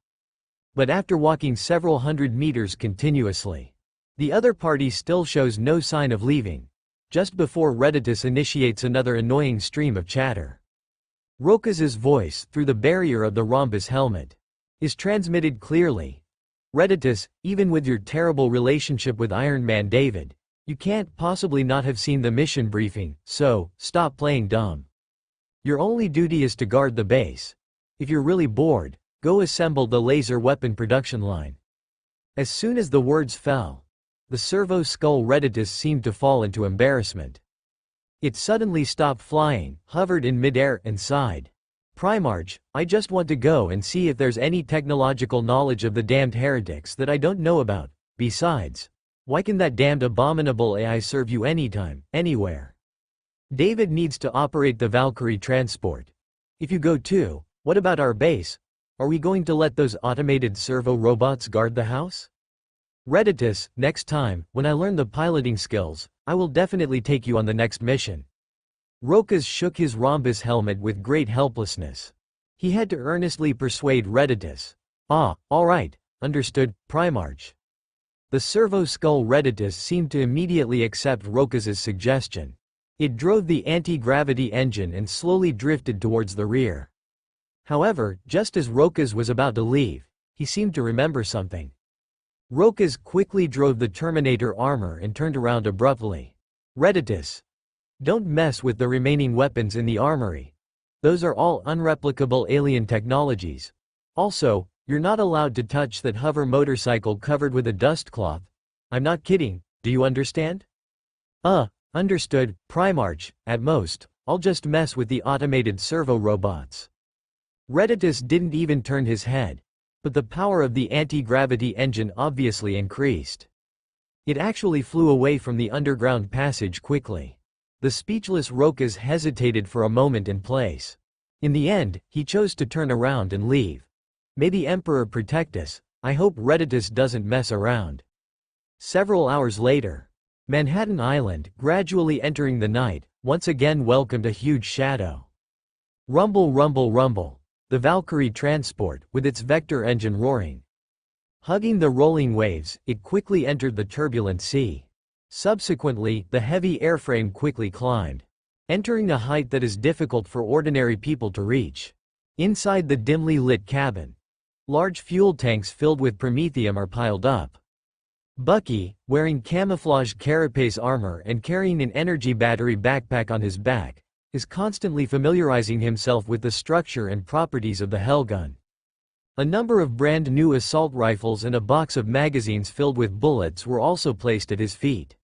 But after walking several hundred meters continuously, the other party still shows no sign of leaving, just before Reditus initiates another annoying stream of chatter. Rokas's voice, through the barrier of the rhombus helmet, is transmitted clearly. "Reditus, even with your terrible relationship with Iron Man David, you can't possibly not have seen the mission briefing, so, stop playing dumb. Your only duty is to guard the base. If you're really bored, go assemble the laser weapon production line." As soon as the words fell, the servo skull Reditus seemed to fall into embarrassment. It suddenly stopped flying, hovered in midair, and sighed. "Primarch, I just want to go and see if there's any technological knowledge of the damned heretics that I don't know about. Besides, why can that damned abominable AI serve you anytime, anywhere? David needs to operate the Valkyrie transport. If you go too, what about our base? Are we going to let those automated servo robots guard the house? Reditus, next time, when I learn the piloting skills, I will definitely take you on the next mission." Rokas shook his rhombus helmet with great helplessness. He had to earnestly persuade Reditus. "Ah, all right, understood, Primarch." The servo skull Reditus seemed to immediately accept Rokas's suggestion. It drove the anti-gravity engine and slowly drifted towards the rear. However, just as Rokas was about to leave, he seemed to remember something. Rokas quickly drove the Terminator armor and turned around abruptly. "Reditus, don't mess with the remaining weapons in the armory. Those are all unreplicable alien technologies. Also, you're not allowed to touch that hover motorcycle covered with a dust cloth. I'm not kidding, do you understand?" Understood, Primarch. At most, I'll just mess with the automated servo robots." Reditus didn't even turn his head, but the power of the anti-gravity engine obviously increased. It actually flew away from the underground passage quickly. The speechless Rokas hesitated for a moment in place. In the end, he chose to turn around and leave. "May the Emperor protect us, I hope Reditus doesn't mess around." Several hours later, Manhattan Island, gradually entering the night, once again welcomed a huge shadow. Rumble rumble rumble. The Valkyrie transport, with its vector engine roaring. Hugging the rolling waves, it quickly entered the turbulent sea. Subsequently, the heavy airframe quickly climbed, entering a height that is difficult for ordinary people to reach. Inside the dimly lit cabin, large fuel tanks filled with promethium are piled up. Bucky, wearing camouflage carapace armor and carrying an energy battery backpack on his back, is constantly familiarizing himself with the structure and properties of the Hellgun. A number of brand new assault rifles and a box of magazines filled with bullets were also placed at his feet.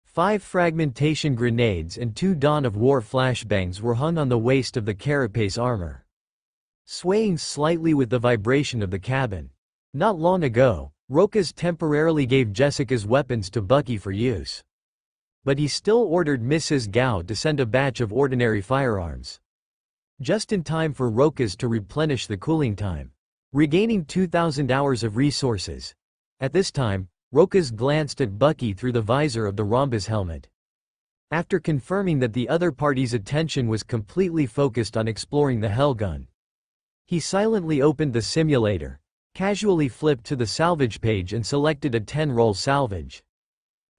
5 fragmentation grenades and 2 Dawn of War flashbangs were hung on the waist of the carapace armor, swaying slightly with the vibration of the cabin. Not long ago, Rokas temporarily gave Jessica's weapons to Bucky for use. But he still ordered Mrs. Gao to send a batch of ordinary firearms. Just in time for Rokas to replenish the cooling time, regaining 2,000 hours of resources. At this time, Rokas glanced at Bucky through the visor of the rhombus helmet. After confirming that the other party's attention was completely focused on exploring the Hellgun, he silently opened the simulator, casually flipped to the salvage page and selected a 10-roll salvage.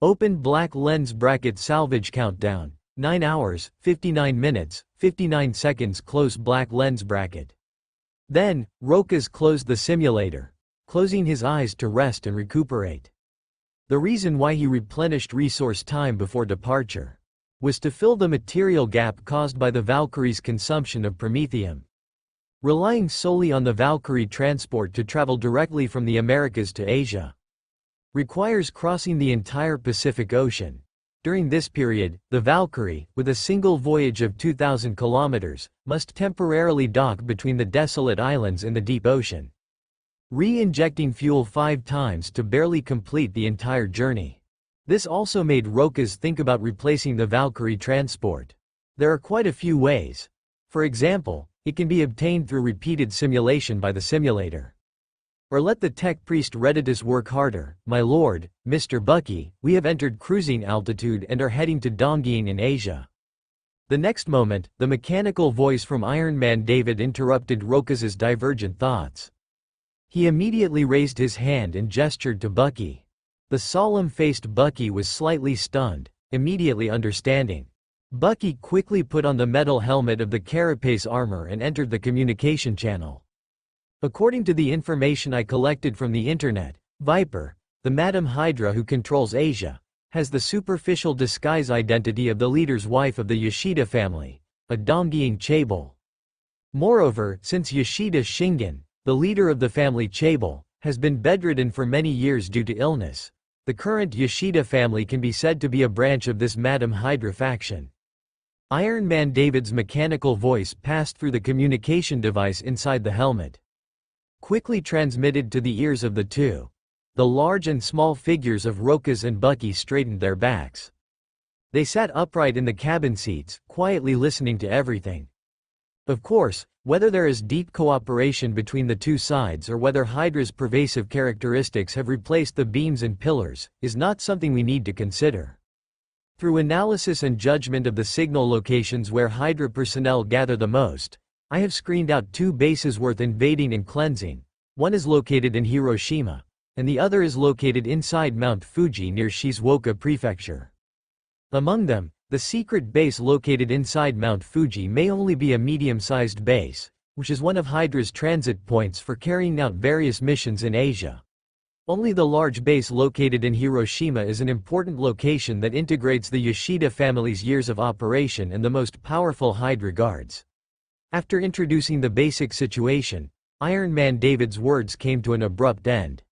Open black lens bracket salvage countdown. 9 hours, 59 minutes, 59 seconds close black lens bracket. Then, Rokas closed the simulator, closing his eyes to rest and recuperate. The reason why he replenished resource time before departure was to fill the material gap caused by the Valkyrie's consumption of promethium. Relying solely on the Valkyrie transport to travel directly from the Americas to Asia requires crossing the entire Pacific Ocean. During this period, the Valkyrie, with a single voyage of 2,000 kilometers, must temporarily dock between the desolate islands in the deep ocean, re-injecting fuel 5 times to barely complete the entire journey. This also made Rokas think about replacing the Valkyrie transport. There are quite a few ways. For example, it can be obtained through repeated simulation by the simulator. Or let the tech priest Redditus work harder. My lord, Mr. Bucky, we have entered cruising altitude and are heading to Dongyin in Asia. The next moment, the mechanical voice from Iron Man David interrupted Rokas's divergent thoughts. He immediately raised his hand and gestured to Bucky. The solemn-faced Bucky was slightly stunned, immediately understanding. Bucky quickly put on the metal helmet of the carapace armor and entered the communication channel. According to the information I collected from the internet, Viper, the Madam Hydra who controls Asia, has the superficial disguise identity of the leader's wife of the Yoshida family, a Dongying Chaebol. Moreover, since Yoshida Shingen, the leader of the family Chaebol, has been bedridden for many years due to illness, the current Yoshida family can be said to be a branch of this Madam Hydra faction. Iron Man David's mechanical voice passed through the communication device inside the helmet, quickly transmitted to the ears of the two. The large and small figures of Rokas and Bucky straightened their backs. They sat upright in the cabin seats, quietly listening to everything. Of course, whether there is deep cooperation between the two sides or whether Hydra's pervasive characteristics have replaced the beams and pillars, is not something we need to consider. Through analysis and judgment of the signal locations where Hydra personnel gather the most, I have screened out 2 bases worth invading and cleansing. One is located in Hiroshima, and the other is located inside Mount Fuji near Shizuoka Prefecture. Among them, the secret base located inside Mount Fuji may only be a medium-sized base, which is one of Hydra's transit points for carrying out various missions in Asia. Only the large base located in Hiroshima is an important location that integrates the Yoshida family's years of operation and the most powerful Hydra guards. After introducing the basic situation, Iron Man David's words came to an abrupt end.